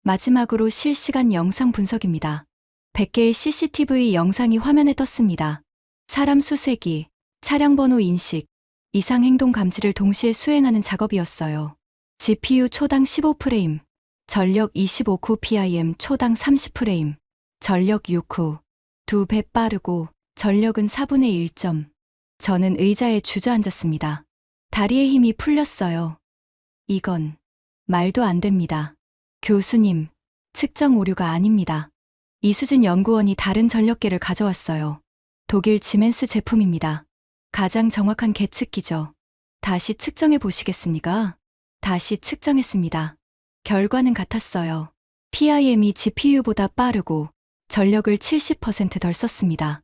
마지막으로 실시간 영상 분석입니다. 100개의 CCTV 영상이 화면에 떴습니다. 사람 수색이, 차량 번호 인식, 이상 행동 감지를 동시에 수행하는 작업이었어요. GPU 초당 15프레임, 전력 25구, PIM 초당 30프레임, 전력 6구. 2배 빠르고 전력은 4분의 1점. 저는 의자에 주저앉았습니다. 다리에 힘이 풀렸어요. 이건 말도 안 됩니다. 교수님, 측정 오류가 아닙니다. 이수진 연구원이 다른 전력계를 가져왔어요. 독일 지멘스 제품입니다. 가장 정확한 계측기죠. 다시 측정해 보시겠습니까? 다시 측정했습니다. 결과는 같았어요. PIM이 GPU보다 빠르고 전력을 70% 덜 썼습니다.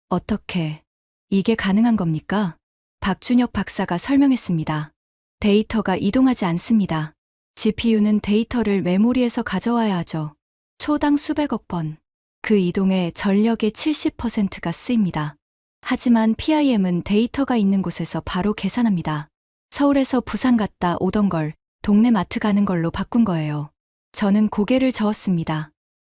어떻게 이게 가능한 겁니까? 박준혁 박사가 설명했습니다. 데이터가 이동하지 않습니다. GPU는 데이터를 메모리에서 가져와야 하죠. 초당 수백억 번. 그 이동에 전력의 70%가 쓰입니다. 하지만 PIM은 데이터가 있는 곳에서 바로 계산합니다. 서울에서 부산 갔다 오던 걸 동네 마트 가는 걸로 바꾼 거예요. 저는 고개를 저었습니다.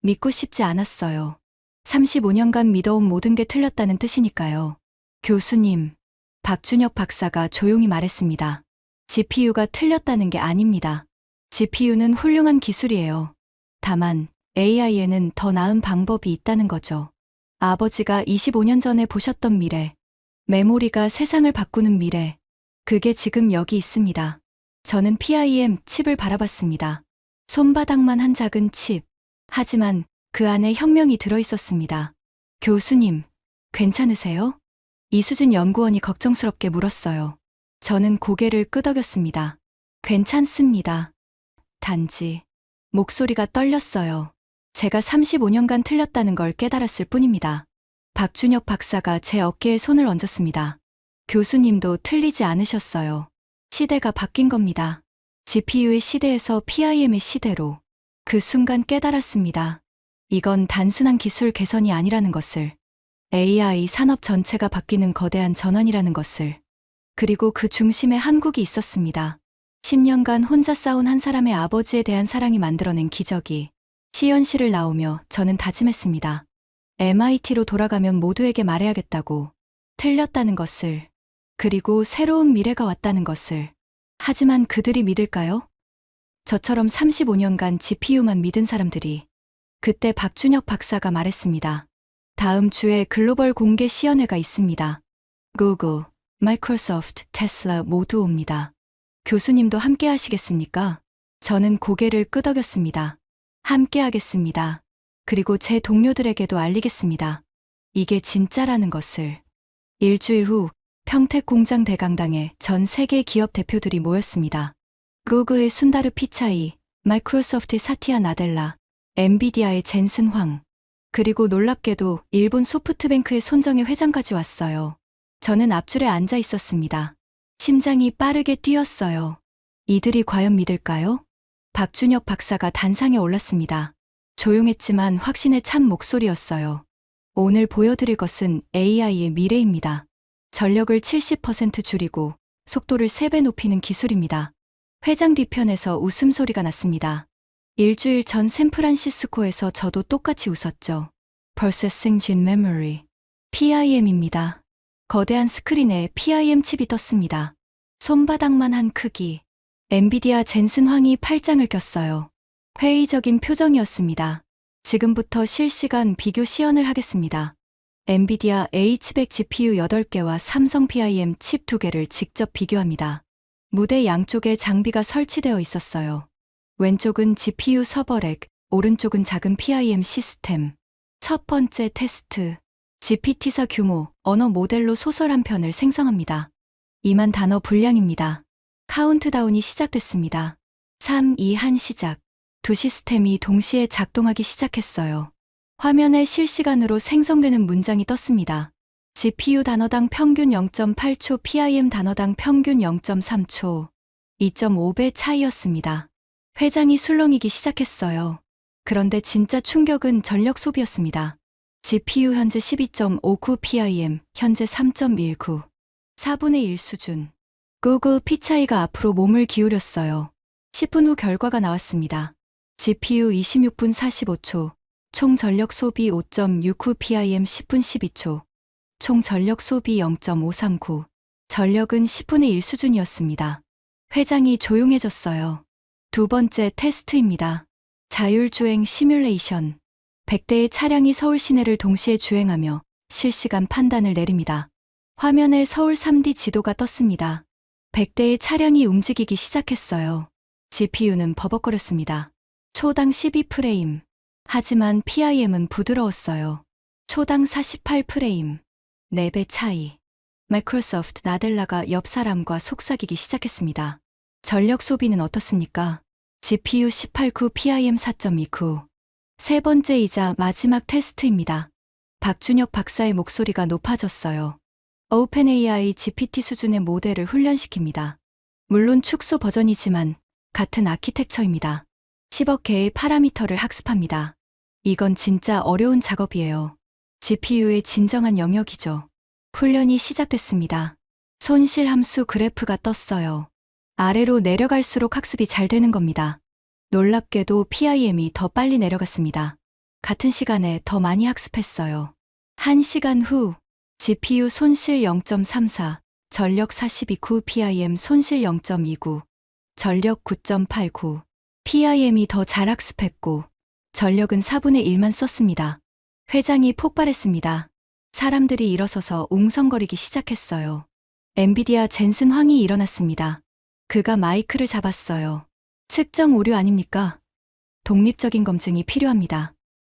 믿고 싶지 않았어요. 35년간 믿어온 모든 게 틀렸다는 뜻이니까요. 교수님, 박준혁 박사가 조용히 말했습니다. GPU가 틀렸다는 게 아닙니다. GPU는 훌륭한 기술이에요. 다만 AI에는 더 나은 방법이 있다는 거죠. 아버지가 25년 전에 보셨던 미래, 메모리가 세상을 바꾸는 미래, 그게 지금 여기 있습니다. 저는 PIM 칩을 바라봤습니다. 손바닥만 한 작은 칩. 하지만 그 안에 혁명이 들어있었습니다. 교수님, 괜찮으세요? 이수진 연구원이 걱정스럽게 물었어요. 저는 고개를 끄덕였습니다. 괜찮습니다. 단지 목소리가 떨렸어요. 제가 35년간 틀렸다는 걸 깨달았을 뿐입니다. 박준혁 박사가 제 어깨에 손을 얹었습니다. 교수님도 틀리지 않으셨어요. 시대가 바뀐 겁니다. GPU의 시대에서 PIM의 시대로. 그 순간 깨달았습니다. 이건 단순한 기술 개선이 아니라는 것을. AI 산업 전체가 바뀌는 거대한 전환이라는 것을. 그리고 그 중심에 한국이 있었습니다. 10년간 혼자 싸운 한 사람의 아버지에 대한 사랑이 만들어낸 기적이 시연실을 나오며 저는 다짐했습니다. MIT로 돌아가면 모두에게 말해야겠다고. 틀렸다는 것을. 그리고 새로운 미래가 왔다는 것을. 하지만 그들이 믿을까요? 저처럼 35년간 GPU만 믿은 사람들이. 그때 박준혁 박사가 말했습니다. 다음 주에 글로벌 공개 시연회가 있습니다. 구글, 마이크로소프트, 테슬라 모두 옵니다. 교수님도 함께 하시겠습니까? 저는 고개를 끄덕였습니다. 함께 하겠습니다. 그리고 제 동료들에게도 알리겠습니다. 이게 진짜라는 것을. 일주일 후 평택 공장 대강당에 전 세계 기업 대표들이 모였습니다. 구글의 순다르 피차이, 마이크로소프트의 사티아 나델라, 엔비디아의 젠슨 황, 그리고 놀랍게도 일본 소프트뱅크의 손정혜 회장까지 왔어요. 저는 앞줄에 앉아 있었습니다. 심장이 빠르게 뛰었어요. 이들이 과연 믿을까요? 박준혁 박사가 단상에 올랐습니다. 조용했지만 확신에 찬 목소리였어요. 오늘 보여드릴 것은 AI의 미래입니다. 전력을 70% 줄이고 속도를 3배 높이는 기술입니다. 회장 뒤편에서 웃음소리가 났습니다. 일주일 전 샌프란시스코에서 저도 똑같이 웃었죠. Processing Gene Memory, PIM입니다. 거대한 스크린에 PIM 칩이 떴습니다. 손바닥만 한 크기. 엔비디아 젠슨 황이 팔짱을 꼈어요. 회의적인 표정이었습니다. 지금부터 실시간 비교 시연을 하겠습니다. 엔비디아 H100 GPU 8개와 삼성 PIM 칩 2개를 직접 비교합니다. 무대 양쪽에 장비가 설치되어 있었어요. 왼쪽은 GPU 서버렉, 오른쪽은 작은 PIM 시스템. 첫 번째 테스트. GPT사 규모, 언어 모델로 소설 한 편을 생성합니다. 2만 단어 분량입니다. 카운트다운이 시작됐습니다. 3, 2, 1 시작. 두 시스템이 동시에 작동하기 시작했어요. 화면에 실시간으로 생성되는 문장이 떴습니다. GPU 단어당 평균 0.8초, PIM 단어당 평균 0.3초. 2.5배 차이였습니다. 회장이 술렁이기 시작했어요. 그런데 진짜 충격은 전력 소비였습니다. GPU 현재 12.59, PIM 현재 3.19. 4분의 1 수준. 구글 피차이가 앞으로 몸을 기울였어요. 10분 후 결과가 나왔습니다. GPU 26분 45초, 총 전력 소비 5.69, PIM 10분 12초, 총 전력 소비 0.539, 전력은 10분의 1 수준이었습니다. 회장이 조용해졌어요. 두 번째 테스트입니다. 자율주행 시뮬레이션. 100대의 차량이 서울 시내를 동시에 주행하며 실시간 판단을 내립니다. 화면에 서울 3D 지도가 떴습니다. 100대의 차량이 움직이기 시작했어요. GPU는 버벅거렸습니다. 초당 12프레임. 하지만 PIM은 부드러웠어요. 초당 48프레임. 4배 차이. 마이크로소프트 나델라가 옆 사람과 속삭이기 시작했습니다. 전력 소비는 어떻습니까? GPU 18.9, PIM 4.29. 세 번째이자 마지막 테스트입니다. 박준혁 박사의 목소리가 높아졌어요. 오픈AI GPT 수준의 모델을 훈련시킵니다. 물론 축소 버전이지만 같은 아키텍처입니다. 10억 개의 파라미터를 학습합니다. 이건 진짜 어려운 작업이에요. GPU의 진정한 영역이죠. 훈련이 시작됐습니다. 손실 함수 그래프가 떴어요. 아래로 내려갈수록 학습이 잘 되는 겁니다. 놀랍게도 PIM이 더 빨리 내려갔습니다. 같은 시간에 더 많이 학습했어요. 1시간 후 GPU 손실 0.34, 전력 42.9, PIM 손실 0.29, 전력 9.89. PIM이 더 잘 학습했고 전력은 4분의 1만 썼습니다. 회장이 폭발했습니다. 사람들이 일어서서 웅성거리기 시작했어요. 엔비디아 젠슨 황이 일어났습니다. 그가 마이크를 잡았어요. 측정 오류 아닙니까? 독립적인 검증이 필요합니다.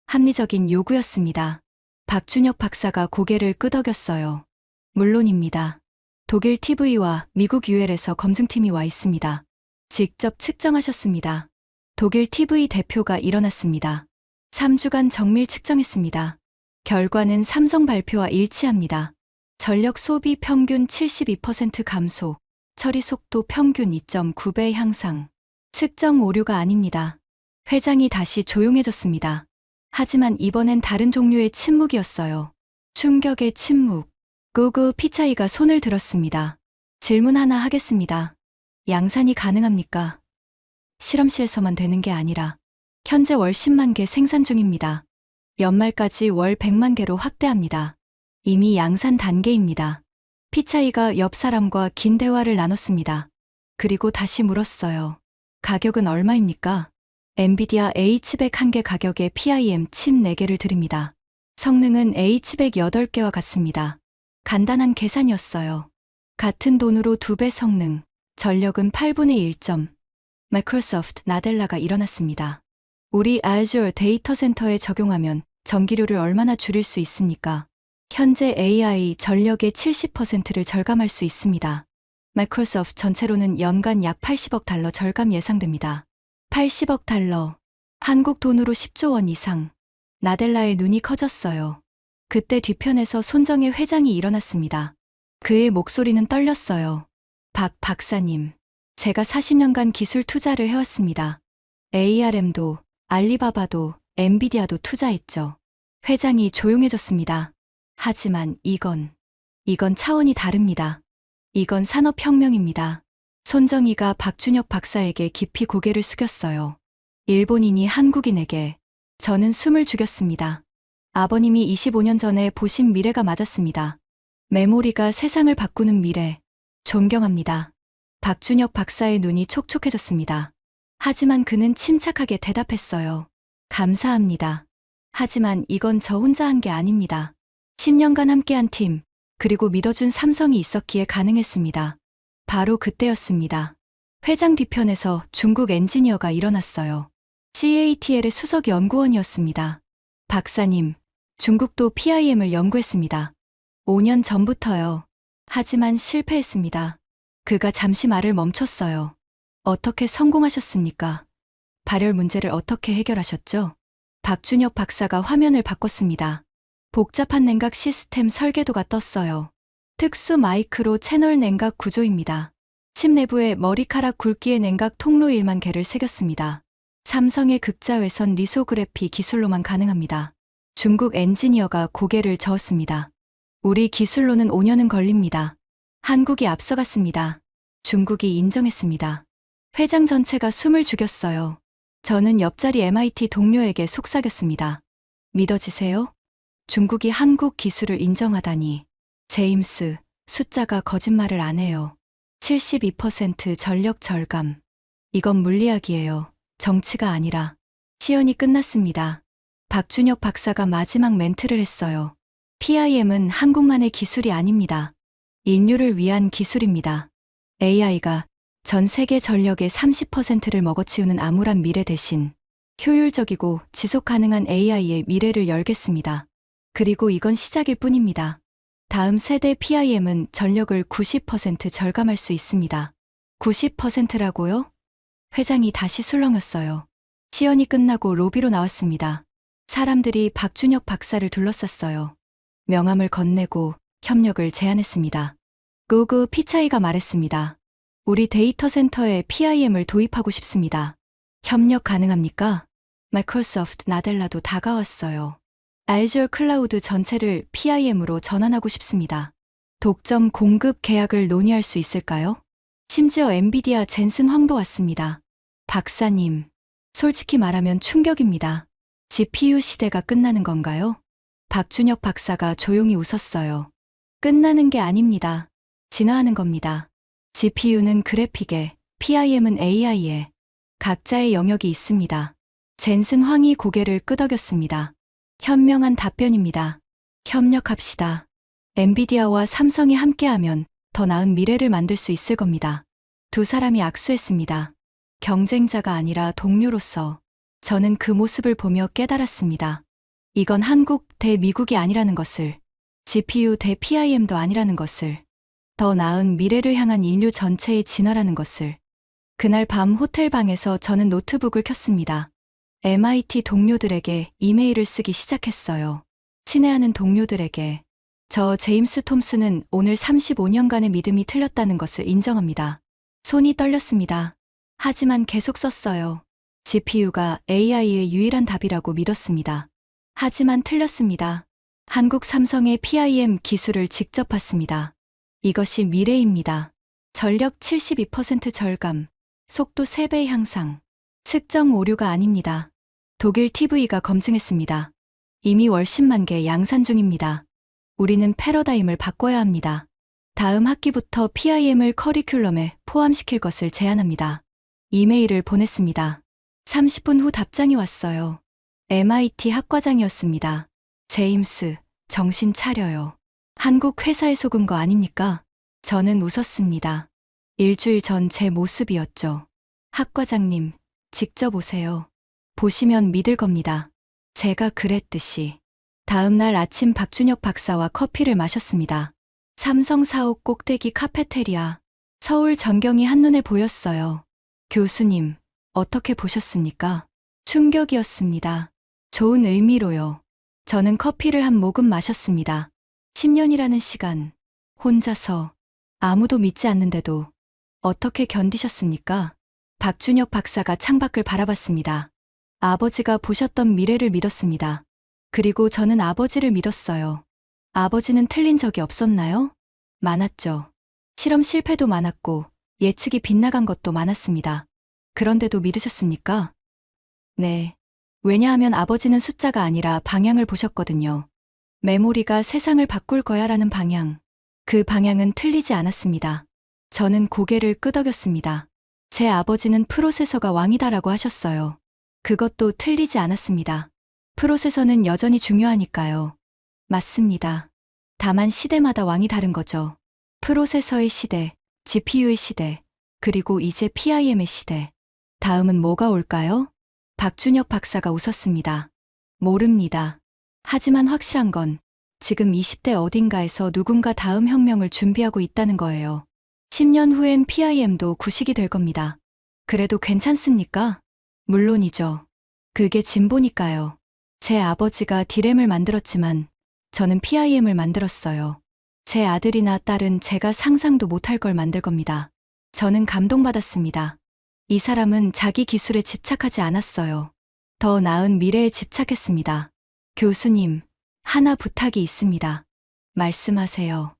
합리적인 요구였습니다. 박준혁 박사가 고개를 끄덕였어요. 물론입니다. 독일 TV와 미국 UL에서 검증팀이 와 있습니다. 직접 측정하셨습니다. 독일 TV 대표가 일어났습니다. 3주간 정밀 측정했습니다. 결과는 삼성 발표와 일치합니다. 전력 소비 평균 72% 감소, 처리 속도 평균 2.9배 향상. 측정 오류가 아닙니다. 회장이 다시 조용해졌습니다. 하지만 이번엔 다른 종류의 침묵이었어요. 충격의 침묵. 구글 피차이가 손을 들었습니다. 질문 하나 하겠습니다. 양산이 가능합니까? 실험실에서만 되는 게 아니라 현재 월 10만 개 생산 중입니다. 연말까지 월 100만 개로 확대합니다. 이미 양산 단계입니다. 피차이가 옆 사람과 긴 대화를 나눴습니다. 그리고 다시 물었어요. 가격은 얼마입니까? 엔비디아 H100 1개 가격에 PIM 칩 4개를 드립니다. 성능은 H100 8개와 같습니다. 간단한 계산이었어요. 같은 돈으로 2배 성능, 전력은 8분의 1점. 마이크로소프트 나델라가 일어났습니다. 우리 Azure 데이터 센터에 적용하면 전기료를 얼마나 줄일 수 있습니까? 현재 AI 전력의 70%를 절감할 수 있습니다. 마이크로소프트 전체로는 연간 약 80억 달러 절감 예상됩니다. 80억 달러. 한국 돈으로 10조 원 이상. 나델라의 눈이 커졌어요. 그때 뒤편에서 손정혜 회장이 일어났습니다. 그의 목소리는 떨렸어요. 박 박사님, 제가 40년간 기술 투자를 해왔습니다. ARM도, 알리바바도, 엔비디아도 투자했죠. 회장이 조용해졌습니다. 하지만 이건 차원이 다릅니다. 이건 산업혁명입니다. 손정희가 박준혁 박사에게 깊이 고개를 숙였어요. 일본인이 한국인에게 저는 숨을 죽였습니다. 아버님이 25년 전에 보신 미래가 맞았습니다. 메모리가 세상을 바꾸는 미래. 존경합니다. 박준혁 박사의 눈이 촉촉해졌습니다. 하지만 그는 침착하게 대답했어요. 감사합니다. 하지만 이건 저 혼자 한 게 아닙니다. 10년간 함께한 팀, 그리고 믿어준 삼성이 있었기에 가능했습니다. 바로 그때였습니다. 회장 뒤편에서 중국 엔지니어가 일어났어요. CATL의 수석 연구원이었습니다. 박사님, 중국도 PIM을 연구했습니다. 5년 전부터요. 하지만 실패했습니다. 그가 잠시 말을 멈췄어요. 어떻게 성공하셨습니까? 발열 문제를 어떻게 해결하셨죠? 박준혁 박사가 화면을 바꿨습니다. 복잡한 냉각 시스템 설계도가 떴어요. 특수 마이크로 채널 냉각 구조입니다. 칩 내부에 머리카락 굵기의 냉각 통로 1만 개를 새겼습니다. 삼성의 극자외선 리소그래피 기술로만 가능합니다. 중국 엔지니어가 고개를 저었습니다. 우리 기술로는 5년은 걸립니다. 한국이 앞서갔습니다. 중국이 인정했습니다. 회장 전체가 숨을 죽였어요. 저는 옆자리 MIT 동료에게 속삭였습니다. 믿어지세요? 중국이 한국 기술을 인정하다니. 제임스, 숫자가 거짓말을 안 해요. 72% 전력 절감. 이건 물리학이에요. 정치가 아니라. 시연이 끝났습니다. 박준혁 박사가 마지막 멘트를 했어요. PIM은 한국만의 기술이 아닙니다. 인류를 위한 기술입니다. AI가 전 세계 전력의 30%를 먹어치우는 암울한 미래 대신 효율적이고 지속 가능한 AI의 미래를 열겠습니다. 그리고 이건 시작일 뿐입니다. 다음 세대 PIM은 전력을 90% 절감할 수 있습니다. 90%라고요? 회장이 다시 술렁였어요. 시연이 끝나고 로비로 나왔습니다. 사람들이 박준혁 박사를 둘러쌌어요. 명함을 건네고 협력을 제안했습니다. 구글 피차이가 말했습니다. 우리 데이터 센터에 PIM을 도입하고 싶습니다. 협력 가능합니까? 마이크로소프트 나델라도 다가왔어요. Azure 클라우드 전체를 PIM으로 전환하고 싶습니다. 독점 공급 계약을 논의할 수 있을까요? 심지어 엔비디아 젠슨 황도 왔습니다. 박사님, 솔직히 말하면 충격입니다. GPU 시대가 끝나는 건가요? 박준혁 박사가 조용히 웃었어요. 끝나는 게 아닙니다. 진화하는 겁니다. GPU는 그래픽에, PIM은 AI에 각자의 영역이 있습니다. 젠슨 황이 고개를 끄덕였습니다. 현명한 답변입니다. 협력합시다. 엔비디아와 삼성이 함께하면 더 나은 미래를 만들 수 있을 겁니다. 두 사람이 악수했습니다. 경쟁자가 아니라 동료로서 저는 그 모습을 보며 깨달았습니다. 이건 한국 대 미국이 아니라는 것을, GPU 대 PIM도 아니라는 것을, 더 나은 미래를 향한 인류 전체의 진화라는 것을. 그날 밤 호텔 방에서 저는 노트북을 켰습니다. MIT 동료들에게 이메일을 쓰기 시작했어요. 친애하는 동료들에게. 저 제임스 톰슨은 오늘 35년간의 믿음이 틀렸다는 것을 인정합니다. 손이 떨렸습니다. 하지만 계속 썼어요. GPU가 AI의 유일한 답이라고 믿었습니다. 하지만 틀렸습니다. 한국 삼성의 PIM 기술을 직접 봤습니다. 이것이 미래입니다. 전력 72% 절감, 속도 3배 향상, 측정 오류가 아닙니다. 독일 TV가 검증했습니다. 이미 월십만 개 양산 중입니다. 우리는 패러다임을 바꿔야 합니다. 다음 학기부터 PIM을 커리큘럼에 포함시킬 것을 제안합니다. 이메일을 보냈습니다. 30분 후 답장이 왔어요. MIT 학과장이었습니다. 제임스, 정신 차려요. 한국 회사에 속은 거 아닙니까? 저는 웃었습니다. 일주일 전 제 모습이었죠. 학과장님, 직접 오세요. 보시면 믿을 겁니다. 제가 그랬듯이. 다음 날 아침 박준혁 박사와 커피를 마셨습니다. 삼성 사옥 꼭대기 카페테리아. 서울 전경이 한눈에 보였어요. 교수님, 어떻게 보셨습니까? 충격이었습니다. 좋은 의미로요. 저는 커피를 한 모금 마셨습니다. 10년이라는 시간, 혼자서, 아무도 믿지 않는데도 어떻게 견디셨습니까? 박준혁 박사가 창밖을 바라봤습니다. 아버지가 보셨던 미래를 믿었습니다. 그리고 저는 아버지를 믿었어요. 아버지는 틀린 적이 없었나요? 많았죠. 실험 실패도 많았고 예측이 빗나간 것도 많았습니다. 그런데도 믿으셨습니까? 네. 왜냐하면 아버지는 숫자가 아니라 방향을 보셨거든요. 메모리가 세상을 바꿀 거야라는 방향. 그 방향은 틀리지 않았습니다. 저는 고개를 끄덕였습니다. 제 아버지는 프로세서가 왕이다라고 하셨어요. 그것도 틀리지 않았습니다. 프로세서는 여전히 중요하니까요. 맞습니다. 다만 시대마다 왕이 다른 거죠. 프로세서의 시대, GPU의 시대, 그리고 이제 PIM의 시대. 다음은 뭐가 올까요? 박준혁 박사가 웃었습니다. 모릅니다. 하지만 확실한 건 지금 20대 어딘가에서 누군가 다음 혁명을 준비하고 있다는 거예요. 10년 후엔 PIM도 구식이 될 겁니다. 그래도 괜찮습니까? 물론이죠. 그게 진보니까요. 제 아버지가 디램을 만들었지만 저는 PIM을 만들었어요. 제 아들이나 딸은 제가 상상도 못할 걸 만들 겁니다. 저는 감동받았습니다. 이 사람은 자기 기술에 집착하지 않았어요. 더 나은 미래에 집착했습니다. 교수님, 하나 부탁이 있습니다. 말씀하세요.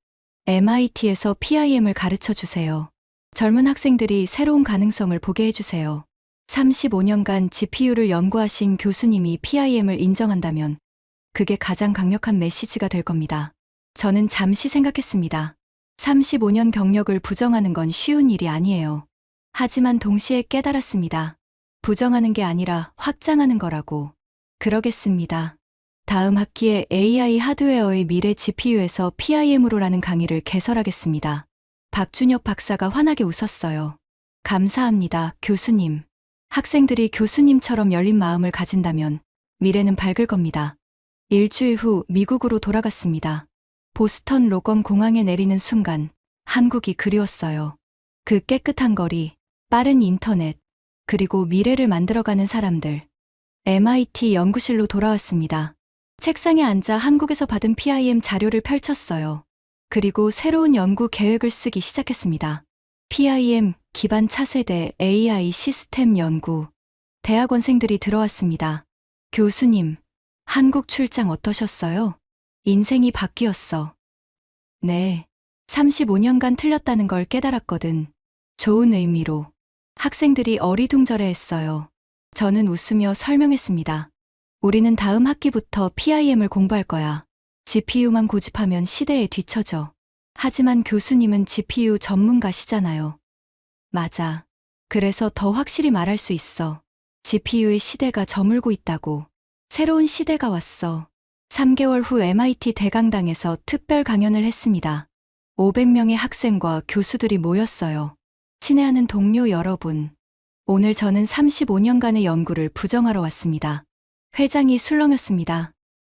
MIT에서 PIM을 가르쳐 주세요. 젊은 학생들이 새로운 가능성을 보게 해주세요. 35년간 GPU를 연구하신 교수님이 PIM을 인정한다면 그게 가장 강력한 메시지가 될 겁니다. 저는 잠시 생각했습니다. 35년 경력을 부정하는 건 쉬운 일이 아니에요. 하지만 동시에 깨달았습니다. 부정하는 게 아니라 확장하는 거라고. 그러겠습니다. 다음 학기에 AI 하드웨어의 미래 GPU에서 PIM으로라는 강의를 개설하겠습니다. 박준혁 박사가 환하게 웃었어요. 감사합니다, 교수님. 학생들이 교수님처럼 열린 마음을 가진다면 미래는 밝을 겁니다. 일주일 후 미국으로 돌아갔습니다. 보스턴 로건 공항에 내리는 순간 한국이 그리웠어요. 그 깨끗한 거리, 빠른 인터넷, 그리고 미래를 만들어가는 사람들. MIT 연구실로 돌아왔습니다. 책상에 앉아 한국에서 받은 PIM 자료를 펼쳤어요. 그리고 새로운 연구 계획을 쓰기 시작했습니다. PIM 기반 차세대 AI 시스템 연구. 대학원생들이 들어왔습니다. 교수님, 한국 출장 어떠셨어요? 인생이 바뀌었어. 네. 35년간 틀렸다는 걸 깨달았거든. 좋은 의미로. 학생들이 어리둥절해 했어요. 저는 웃으며 설명했습니다. 우리는 다음 학기부터 PIM을 공부할 거야. GPU만 고집하면 시대에 뒤처져. 하지만 교수님은 GPU 전문가시잖아요. 맞아. 그래서 더 확실히 말할 수 있어. GPU의 시대가 저물고 있다고. 새로운 시대가 왔어. 3개월 후 MIT 대강당에서 특별 강연을 했습니다. 500명의 학생과 교수들이 모였어요. 친애하는 동료 여러분. 오늘 저는 35년간의 연구를 부정하러 왔습니다. 회장이 술렁였습니다.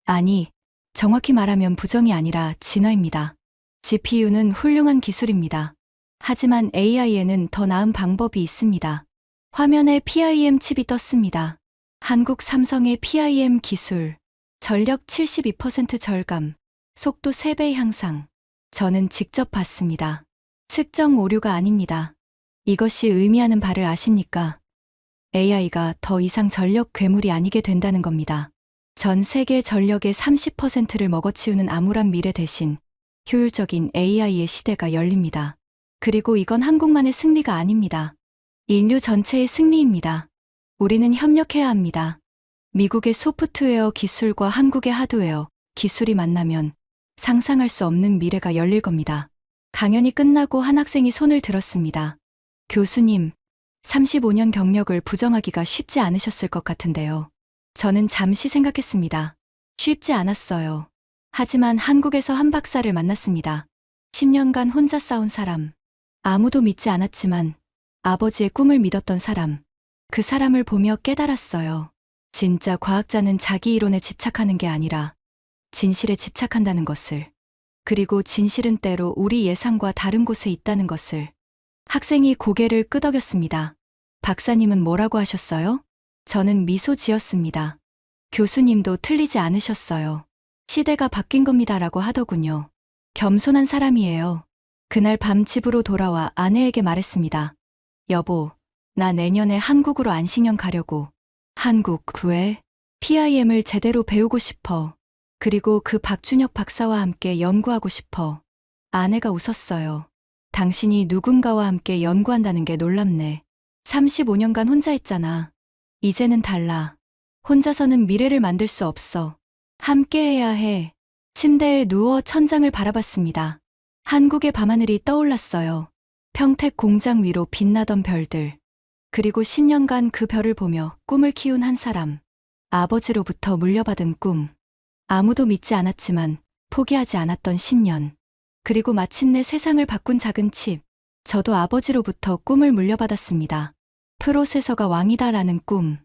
아니, 정확히 말하면 부정이 아니라 진화입니다. GPU는 훌륭한 기술입니다. 하지만 AI에는 더 나은 방법이 있습니다. 화면에 PIM 칩이 떴습니다. 한국 삼성의 PIM 기술. 전력 72% 절감, 속도 3배 향상. 저는 직접 봤습니다. 측정 오류가 아닙니다. 이것이 의미하는 바를 아십니까? AI가 더 이상 전력 괴물이 아니게 된다는 겁니다. 전 세계 전력의 30%를 먹어치우는 암울한 미래 대신 효율적인 AI의 시대가 열립니다. 그리고 이건 한국만의 승리가 아닙니다. 인류 전체의 승리입니다. 우리는 협력해야 합니다. 미국의 소프트웨어 기술과 한국의 하드웨어 기술이 만나면 상상할 수 없는 미래가 열릴 겁니다. 강연이 끝나고 한 학생이 손을 들었습니다. 교수님, 35년 경력을 부정하기가 쉽지 않으셨을 것 같은데요. 저는 잠시 생각했습니다. 쉽지 않았어요. 하지만 한국에서 한 박사를 만났습니다. 10년간 혼자 싸운 사람. 아무도 믿지 않았지만 아버지의 꿈을 믿었던 사람. 그 사람을 보며 깨달았어요. 진짜 과학자는 자기 이론에 집착하는 게 아니라 진실에 집착한다는 것을. 그리고 진실은 때로 우리 예상과 다른 곳에 있다는 것을. 학생이 고개를 끄덕였습니다. 박사님은 뭐라고 하셨어요? 저는 미소 지었습니다. 교수님도 틀리지 않으셨어요. 시대가 바뀐 겁니다라고 하더군요. 겸손한 사람이에요. 그날 밤 집으로 돌아와 아내에게 말했습니다. 여보, 나 내년에 한국으로 안식년 가려고. 한국, 왜? PIM을 제대로 배우고 싶어. 그리고 그 박준혁 박사와 함께 연구하고 싶어. 아내가 웃었어요. 당신이 누군가와 함께 연구한다는 게 놀랍네. 35년간 혼자 했잖아. 이제는 달라. 혼자서는 미래를 만들 수 없어. 함께 해야 해. 침대에 누워 천장을 바라봤습니다. 한국의 밤하늘이 떠올랐어요. 평택 공장 위로 빛나던 별들. 그리고 10년간 그 별을 보며 꿈을 키운 한 사람. 아버지로부터 물려받은 꿈. 아무도 믿지 않았지만 포기하지 않았던 10년. 그리고 마침내 세상을 바꾼 작은 칩. 저도 아버지로부터 꿈을 물려받았습니다. 프로세서가 왕이다라는 꿈.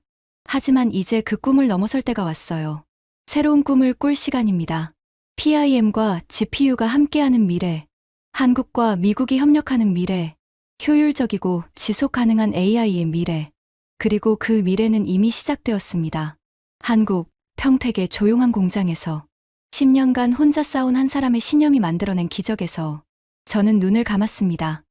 하지만 이제 그 꿈을 넘어설 때가 왔어요. 새로운 꿈을 꿀 시간입니다. PIM과 GPU가 함께하는 미래, 한국과 미국이 협력하는 미래, 효율적이고 지속 가능한 AI의 미래, 그리고 그 미래는 이미 시작되었습니다. 한국, 평택의 조용한 공장에서 10년간 혼자 싸운 한 사람의 신념이 만들어낸 기적에서 저는 눈을 감았습니다.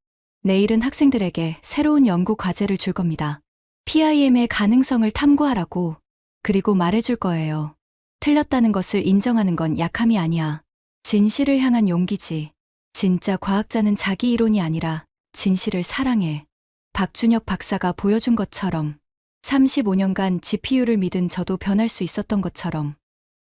내일은 학생들에게 새로운 연구 과제를 줄 겁니다. PIM의 가능성을 탐구하라고, 그리고 말해줄 거예요. 틀렸다는 것을 인정하는 건 약함이 아니야. 진실을 향한 용기지. 진짜 과학자는 자기 이론이 아니라 진실을 사랑해. 박준혁 박사가 보여준 것처럼 35년간 GPU를 믿은 저도 변할 수 있었던 것처럼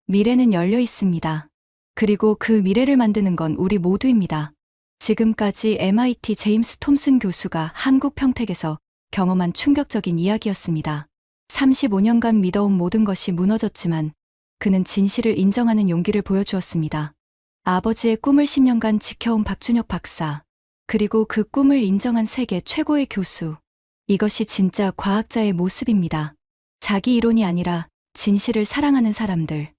미래는 열려 있습니다. 그리고 그 미래를 만드는 건 우리 모두입니다. 지금까지 MIT 제임스 톰슨 교수가 한국 평택에서 경험한 충격적인 이야기였습니다. 35년간 믿어온 모든 것이 무너졌지만 그는 진실을 인정하는 용기를 보여주었습니다. 아버지의 꿈을 10년간 지켜온 박준혁 박사, 그리고 그 꿈을 인정한 세계 최고의 교수. 이것이 진짜 과학자의 모습입니다. 자기 이론이 아니라 진실을 사랑하는 사람들.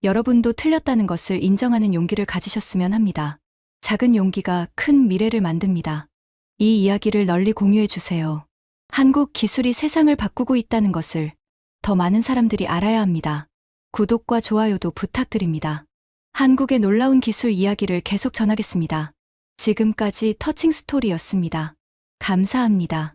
여러분도 틀렸다는 것을 인정하는 용기를 가지셨으면 합니다. 작은 용기가 큰 미래를 만듭니다. 이 이야기를 널리 공유해 주세요. 한국 기술이 세상을 바꾸고 있다는 것을 더 많은 사람들이 알아야 합니다. 구독과 좋아요도 부탁드립니다. 한국의 놀라운 기술 이야기를 계속 전하겠습니다. 지금까지 터칭 스토리였습니다. 감사합니다.